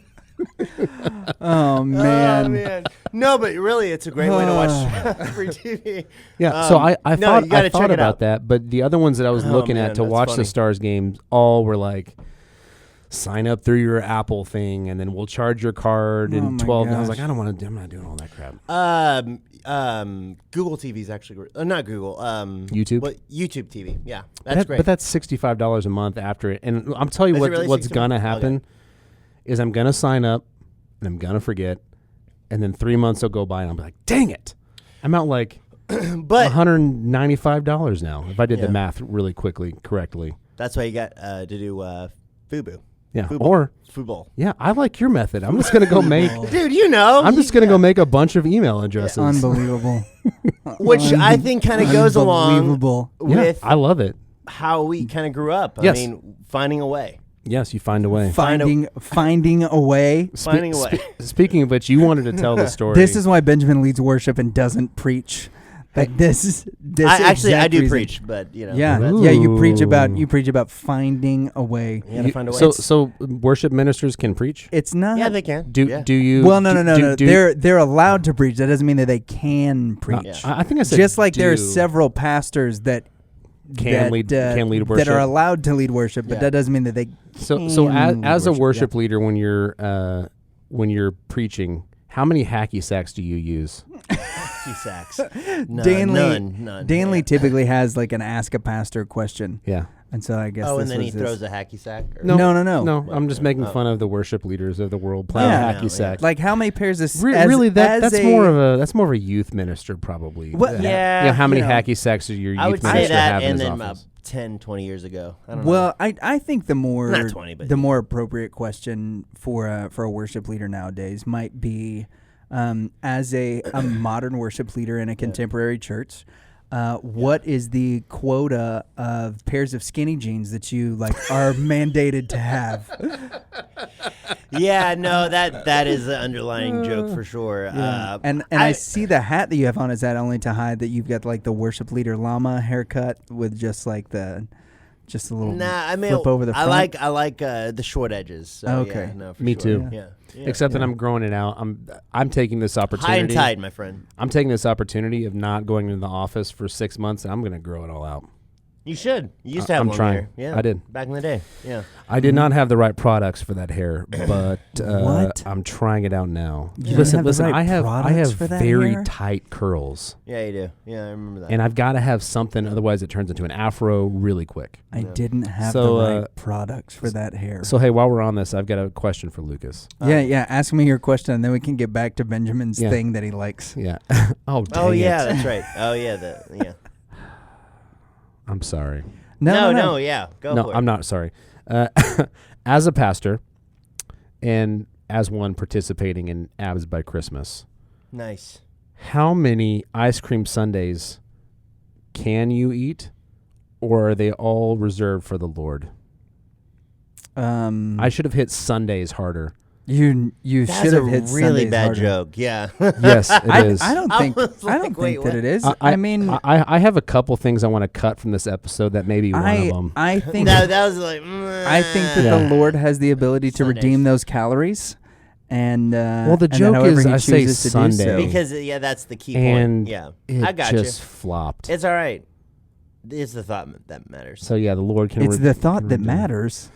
Oh, man. Oh, man. No, but really, it's a great way to watch free TV. Yeah, so I no, thought you gotta I check thought it about out. that, but the other ones that I was Oh, looking man, at to that's watch funny. the Stars games all were like sign up through your Apple thing and then we'll charge your card in my 12. And I was gosh. like, I'm not doing all that crap. Google TV is actually great. Not Google. YouTube? What, YouTube TV. Yeah, that's great. But that's $65 a month after it. And I'm telling you Is it really what's $65? gonna Okay. happen is I'm gonna sign up and I'm gonna forget, and then 3 months will go by and I'll be like, dang it, I'm out like but $195 now if I did Yeah. the math really correctly. that's why you got to do FUBU. Yeah, Football. or Football. yeah, I like your method. I'm just gonna go make. Dude, you know. I'm just gonna go make a bunch of email addresses. Unbelievable. Which I think kind of goes along Unbelievable. Yeah, with I love it. how we kind of grew up. Yes. I mean, finding a way. Yes, you find a way. Finding a way. Finding a way. Speaking of which, you wanted to tell the story. This is why Benjamin leads worship and doesn't preach. Like this I exact do reason. preach, but you know. Yeah, that's- Ooh. yeah. You preach about finding a way. You gotta find a way. So worship ministers can preach. It's not. yeah, they can. Do yeah. do you? Well, no. do- They're allowed to preach. That doesn't mean that they can preach. Yeah. I think I said Just like there are do. several pastors that Can lead that worship. are allowed to lead worship, but Yeah. that doesn't mean that they. So can as a lead worship leader, when you're preaching, how many hacky sacks do you use? Hacky sacks. None. Danley Yeah. typically has like an ask a pastor question, Yeah. and so I guess. Oh, this and then he was his- throws a hacky sack. Or? No. No, I'm just making fun of the worship leaders of the world playing Yeah. hacky Yeah. sack. Like how many pairs of Really, that's a, more of a youth minister probably. What- Yeah, You know, how many you know, hacky sacks does your I youth would say minister that, have in and his then office? 10, 20 years ago. I don't know. Well, I think the more Not 20, but- the more appropriate question for a worship leader nowadays might be as a modern worship leader in a contemporary church, what is the quota of pairs of skinny jeans that you are mandated to have? Yeah, no, that is an underlying joke for sure. Yeah. And I see the hat that you have on. Is that only to hide that you've got the worship leader llama haircut with just a little flip over the front? I like the short edges. So okay, yeah, no, for me sure. too. Yeah. Except that I'm growing it out. I'm taking this opportunity. High and tight, my friend. I'm taking this opportunity of not going into the office for 6 months, and I'm going to grow it all out. You should. You used to have I'm long trying. hair. Yeah, I did. Back in the day. Yeah. I did not have the right products for that hair, but What? I'm trying it out now. You Listen, don't have the right I have products for that very hair? tight curls, Yeah, you do. Yeah, I remember that. and I've got to have something, otherwise it turns into an afro really quick. I didn't have So, the right products for that hair. So hey, while we're on this, I've got a question for Lucas. yeah. Ask me your question, and then we can get back to Benjamin's thing that he likes. Yeah. Oh, dang oh yeah, it. that's right. Oh yeah, yeah. I'm sorry. No, yeah. Go for it. I'm not sorry. As a pastor and as one participating in Abs by Christmas, Nice. how many ice cream sundaes can you eat, or are they all reserved for the Lord? I should have hit Sundays harder. You should have hit That's a really Sundays bad harder. joke. Yeah. Yes, it is. I don't I think was I don't like, wait, think that what? it is. I mean, I have a couple things I want to cut from this episode. That may be one of them. I think that was like. I think that Yeah. the Lord has the ability to Sundays. redeem those calories. And Well, the and then joke however is he I say chooses to do Sunday. so. Because that's the key And point. Yeah, it I got just you. flopped. It's all right. It's the thought that matters. So yeah, the Lord can. It's the thought can that redeem. matters.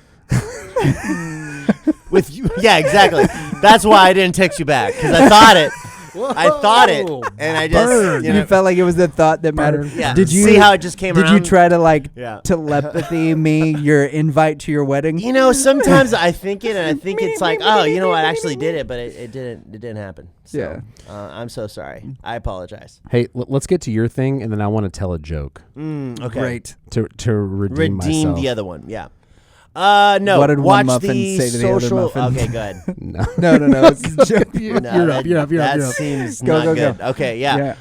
With you, yeah, exactly. That's why I didn't text you back because I thought it. I thought it, and I just Burn. You felt like it was the thought that mattered. Yeah. Did you see how it just came Did around? you try to Yeah. telepathy me your invite to your wedding? You know, sometimes I think it, and I think it's like, oh, you know what? I actually did it, but it didn't. It didn't happen. So, Yeah. I'm so sorry. I apologize. Hey, let's get to your thing, and then I want to tell a joke Okay. Great. to redeem myself. the other one. Yeah. No. What did one watch muffin the say to the other social. muffin? Okay, good. No. No. It's a joke. You're up. That seems Go, not go, good. go. Okay, yeah.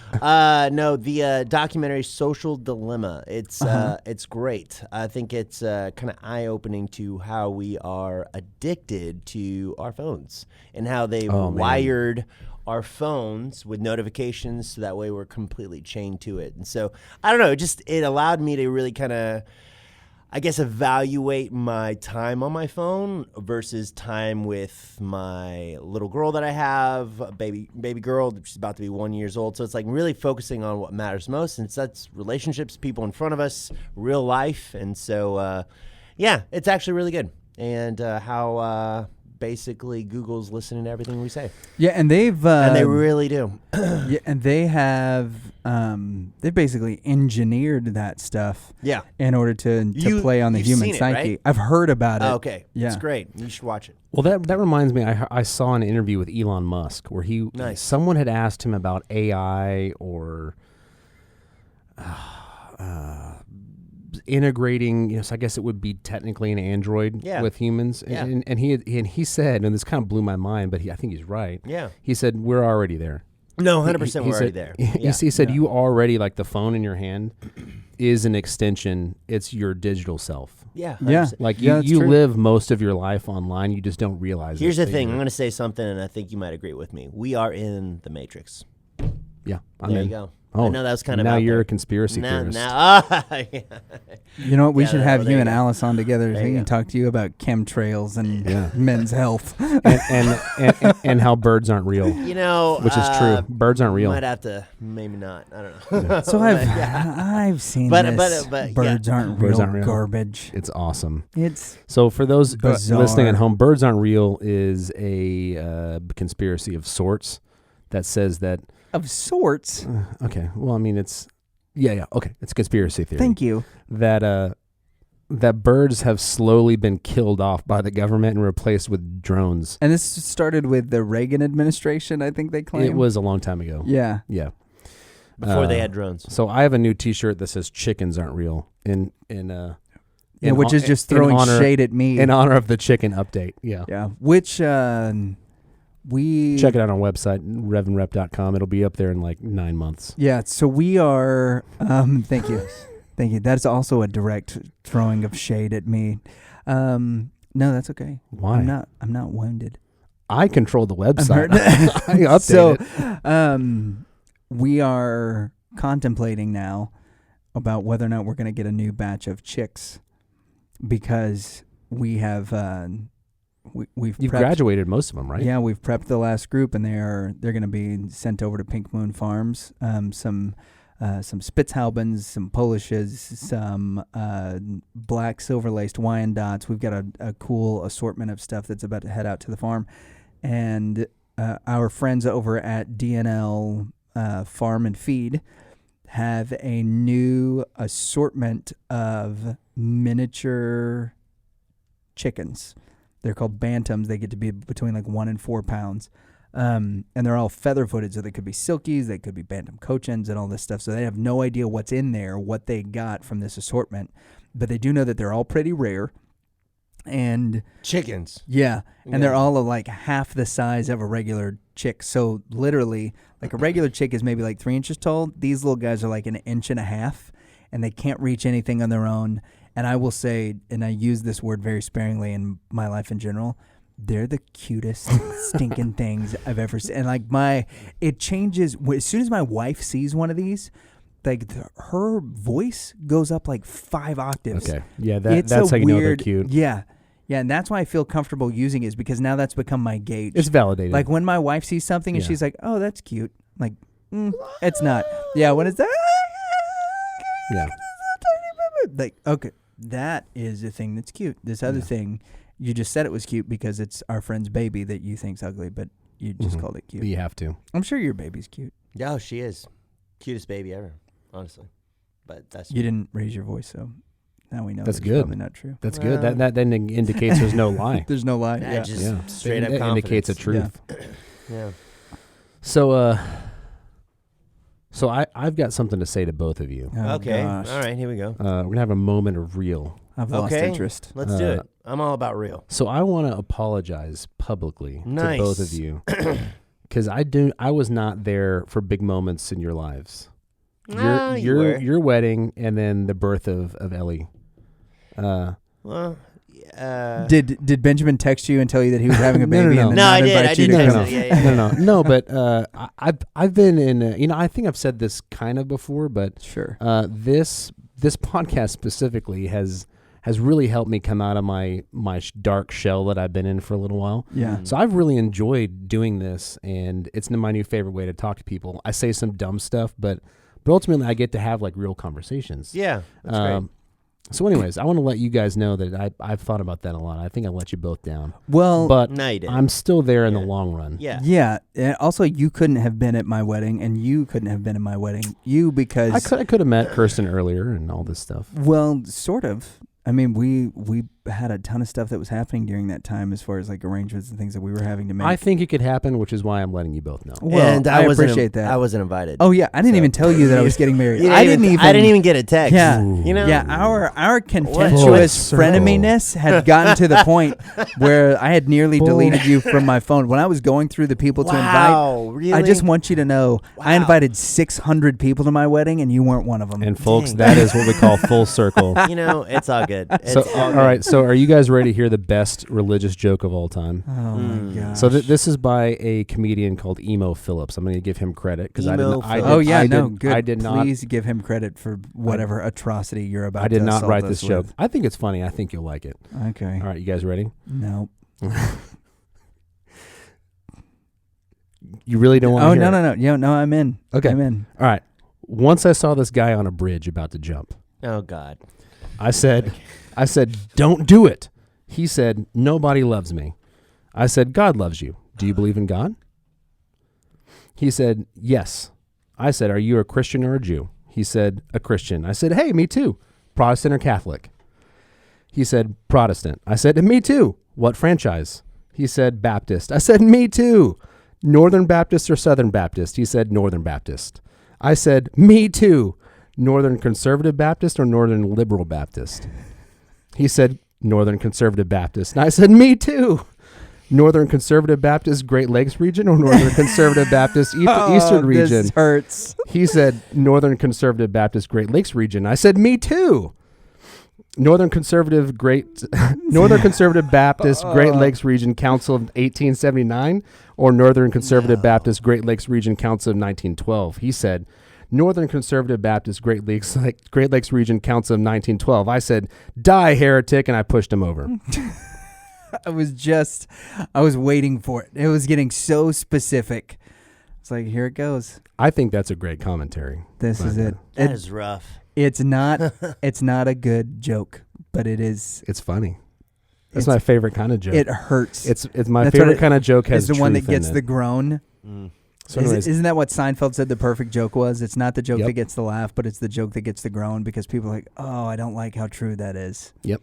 No, the documentary Social Dilemma. It's great. I think it's kind of eye-opening to how we are addicted to our phones and how they've wired our phones with notifications so that way we're completely chained to it. And so, I don't know, it allowed me to really kind of, I guess, evaluate my time on my phone versus time with my little girl that I have, a baby girl. She's about to be 1 year old. So it's like really focusing on what matters most. And that's relationships, people in front of us, real life. And so, yeah, it's actually really good. And how basically Google's listening to everything we say. Yeah, and they've And they really do. yeah, and they have they've basically engineered that stuff. Yeah. In order to play on the you've human seen it, psyche. right? I've heard about it. Oh, okay. Yeah. It's great. You should watch it. Well, that reminds me. I saw an interview with Elon Musk where Nice. someone had asked him about AI or integrating. So I guess it would be technically an android with humans. Yeah. And he said, and this kind of blew my mind, but I think he's right. Yeah. He said we're already there. No, 100% He we're already said- there. He said you already, like the phone in your hand is an extension. It's your digital self. Yeah. Yeah. 100%. Like Yeah, that's you true. live most of your life online. You just don't realize Here's it. the thing. I'm going to say something, and I think you might agree with me. We are in the Matrix. Yeah. There you go. Oh, I know that was kind of now out you're there. a conspiracy theorist. Yeah. You know what? We Yeah, should well, have there you you and go. Alice on together so There we you can go. talk to you about chemtrails and Yeah. men's health. and how birds aren't real, You know, which is true. Birds aren't real. Might have to, maybe not. I don't know. So I've seen But- this. but, yeah. Birds aren't Birds real aren't real. garbage. It's awesome. It's So for those Bizarre. listening at home, Birds Aren't Real is a conspiracy of sorts that says that. of sorts. Okay, well, I mean, it's okay. It's a conspiracy theory. Thank you. That birds have slowly been killed off by the government and replaced with drones. And this started with the Reagan administration, I think they claim. It was a long time ago. Yeah. Yeah. Before they had drones. So I have a new T-shirt that says "Chickens aren't real" Yeah, which is just throwing shade at me. in honor of the chicken update. Yeah. Yeah. check it out on our website, revandrep.com. It'll be up there in like 9 months. Yeah, so we are, thank you. Thank you. That's also a direct throwing of shade at me. No, that's okay. Why? I'm not wounded. I control the website. I update it. We are contemplating now about whether or not we're going to get a new batch of chicks, because we have we've You've prepped, graduated most of them, right? Yeah, we've prepped the last group, and they're going to be sent over to Pink Moon Farms. Some Spitzhaubens, some Polishes, some black silver-laced Wyandottes. We've got a cool assortment of stuff that's about to head out to the farm. And our friends over at DNL Farm and Feed have a new assortment of miniature chickens. They're called bantams. They get to be between like 1 and 4 pounds. And they're all feather-footed, so they could be silkies, they could be bantam cochins and all this stuff. So they have no idea what's in there, what they got from this assortment. But they do know that they're all pretty rare. And chickens. Yeah. And they're all like half the size of a regular chick. So literally, like a regular chick is maybe like 3 inches tall. These little guys are like 1.5 inches, and they can't reach anything on their own. And I will say, and I use this word very sparingly in my life in general, they're the cutest stinking things I've ever seen. And like it changes as soon as my wife sees one of these. Like her voice goes up like 5 octaves. Okay, yeah, that's how you know they're cute. Yeah, and that's why I feel comfortable using it, is because now that's become my gauge. It's validated. Like when my wife sees something and she's like, "Oh, that's cute," I'm like, it's not. Yeah, when it's that. Yeah. Like, okay, that is the thing that's cute. This other thing, you just said it was cute because it's our friend's baby that you think's ugly, but you just called it cute. But you have to. I'm sure your baby's cute. Yeah, she is. Cutest baby ever, honestly. But that's you didn't raise your voice, so now we know that's that good. It's probably not true. That's good. That then indicates there's no lie. There's no lie. Yeah, just straight up it confidence. indicates a truth. Yeah. So I've got something to say to both of you. Oh, okay. gosh. All right, here we go. We're gonna have a moment of real. I've lost interest. Let's do it. I'm all about real. So I want to apologize publicly Nice. to both of you, because I was not there for big moments in your lives. Your wedding and then the birth of Ellie. Did Benjamin text you and tell you that he was having a baby? No. And then No, not I did. invite I you did. to come? No. But I've been in. I think I've said this kind of before, but Sure. This podcast specifically has really helped me come out of my dark shell that I've been in for a little while. Yeah. So I've really enjoyed doing this, and it's my new favorite way to talk to people. I say some dumb stuff, but ultimately I get to have like real conversations. Yeah, that's great. So anyways, I want to let you guys know that I've thought about that a lot. I think I let you both down. Well, but No, you didn't. I'm still there in the long run. Yeah. Yeah. And also, you couldn't have been at my wedding, and you couldn't have been at my wedding. Because I could have met Kirsten earlier and all this stuff. Well, sort of. I mean, we had a ton of stuff that was happening during that time, as far as like arrangements and things that we were having to make. I think it could happen, which is why I'm letting you both know. Well, and I appreciate that. I wasn't invited. Oh yeah, I didn't even tell you that I was getting married. I didn't even get a text. Yeah, you know. Yeah, our contemptuous freneminess had gotten to the point where I had nearly deleted you from my phone. When I was going through the people to invite, really? I just want you to know, I invited 600 people to my wedding, and you weren't one of them. And folks, that is what we call full circle. You know, it's all good. So, all right. So, are you guys ready to hear the best religious joke of all time? Oh my gosh. So this is by a comedian called Emo Phillips. I'm going to give him credit because I did not. Please give him credit for whatever atrocity you're about. I did to not assault write us this joke. with. I think it's funny. I think you'll like it. Okay. All right, you guys ready? No. You really don't want to hear no. Yeah, no, I'm in. Okay. I'm in. All right. Once I saw this guy on a bridge about to jump. Oh God. I said, don't do it. He said, nobody loves me. I said, God loves you. Do you believe in God? He said, yes. I said, are you a Christian or a Jew? He said, a Christian. I said, hey, me too. Protestant or Catholic? He said, Protestant. I said, me too. What franchise? He said, Baptist. I said, me too. Northern Baptist or Southern Baptist? He said, Northern Baptist. I said, me too. Northern Conservative Baptist or Northern Liberal Baptist? He said, Northern Conservative Baptist. And I said, me too. Northern Conservative Baptist Great Lakes region or Northern Conservative Baptist Eastern region? This hurts. He said Northern Conservative Baptist Great Lakes region. I said, me too. Northern Conservative Baptist Great Lakes Region Council of 1879 or Northern Conservative Baptist Great Lakes Region Council of 1912. He said Northern Conservative Baptist Great Lakes Region Council of 1912. I said, die heretic, and I pushed him over. I was waiting for it. It was getting so specific. It's like, here it goes. I think that's a great commentary. This is it. That is rough. It's not a good joke, but it is. It's funny. That's my favorite kind of joke. It hurts. It's my favorite kind of joke. Has the one that gets the the groan. So anyways, isn't that what Seinfeld said the perfect joke was? It's not the joke that gets the laugh, but it's the joke that gets the groan because people are like, oh, I don't like how true that is. Yep.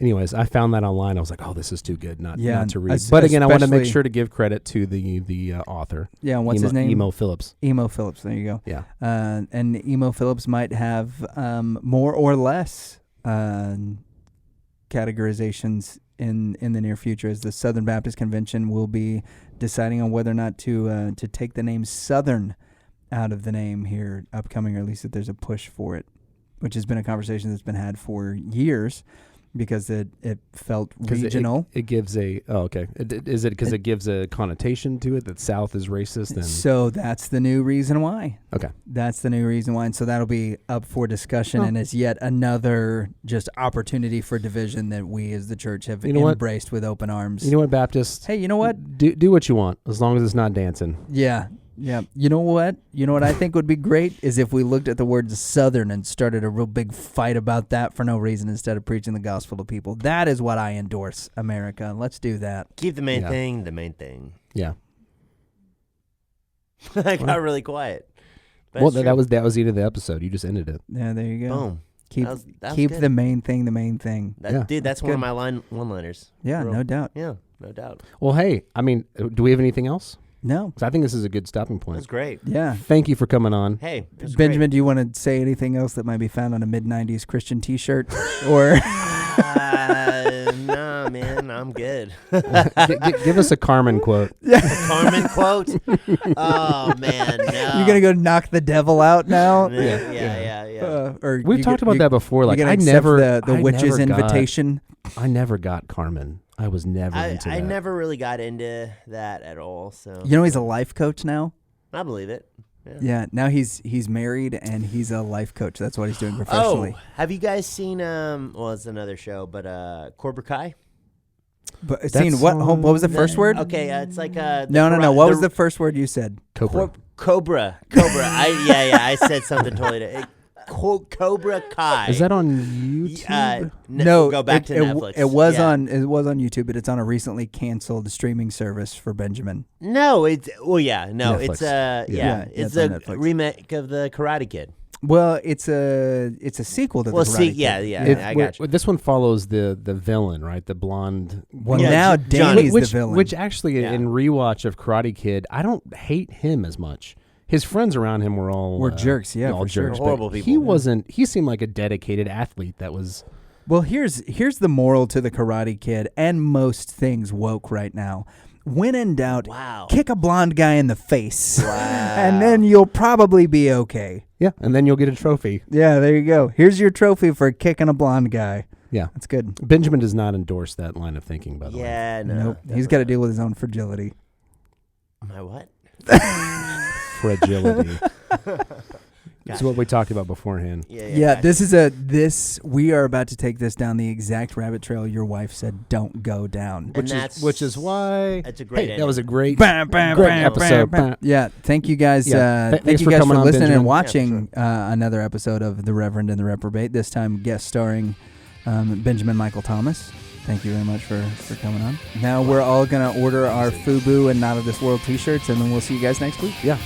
Anyways, I found that online. I was like, oh, this is too good not to read. But again, I want to make sure to give credit to the author. Yeah, what's his name? Emo Phillips. Emo Phillips, there you go. Yeah. And Emo Phillips might have more or less categorizations in the near future, as the Southern Baptist Convention will be deciding on whether or not to take the name Southern out of the name here upcoming, or at least that there's a push for it, which has been a conversation that's been had for years. Because it felt regional. It gives a Is it because it gives a connotation to it that South is racist? And so that's the new reason why. Okay, that's the new reason why, and so that'll be up for discussion, and it's yet another just opportunity for division that we as the church have embraced with open arms. You know what, Baptist? Hey, you know what? Do what you want as long as it's not dancing. Yeah. Yeah. You know what? I think would be great is if we looked at the word Southern and started a real big fight about that for no reason instead of preaching the gospel to people. That is what I endorse, America. Let's do that. Keep the main thing the main thing. Yeah. I got really quiet. Well, that was the end of the episode. You just ended it. Yeah, there you go. Boom. Keep the main thing the main thing. Dude, that's one of my one-liners. Yeah, no doubt. Yeah, no doubt. Well, hey, I mean, do we have anything else? No. So I think this is a good stopping point. That's great. Yeah. Thank you for coming on. Hey, Benjamin, do you want to say anything else that might be found on a mid-90s Christian T-shirt? Or nah, man, I'm good. Give us a Carmen quote. A Carmen quote? Oh, man, no. You're going to go knock the devil out now? Yeah. We've talked about that before. Like, I never the witch's invitation. I never got Carmen. I was never into that. I never really got into that at all. So he's a life coach now? I believe it. Yeah, now he's married and he's a life coach. That's what he's doing professionally. Oh, have you guys seen well, it's another show, but Cobra Kai? But seen what? What was the first word? Okay, it's like no. What was the first word you said? Cobra. Cobra. I said something totally different. Cobra Kai. Is that on YouTube? No, go back to Netflix. It was on YouTube, but it's on a recently canceled streaming service for Benjamin. No, it's Netflix. It's a remake of the Karate Kid. Well, it's a sequel to the Karate Kid. I got you. This one follows the villain, right? The blonde. Well, now Danny's the villain. Which actually, in rewatch of Karate Kid, I don't hate him as much. His friends around him were jerks, all jerks. Horrible people. He seemed like a dedicated athlete that was. Well, here's the moral to the Karate Kid and most things woke right now. When in doubt, kick a blonde guy in the face. Wow. And then you'll probably be okay. Yeah, and then you'll get a trophy. Yeah, there you go. Here's your trophy for kicking a blonde guy. Yeah. That's good. Benjamin does not endorse that line of thinking, by the way. Yeah, no. Nope. He's got to deal with his own fragility. My what? Fragility. That's what we talked about beforehand. Yeah, we are about to take this down the exact rabbit trail your wife said don't go down. Which is why that's a great that was a great episode. Yeah, thank you guys. Thank you guys for listening Benjamin. And watching another episode of The Reverend and the Reprobate, this time guest starring Benjamin Michael Thomas. Thank you very much for coming on. Now we're all going to order our FUBU and Not of This World t-shirts, and then we'll see you guys next week. Yeah.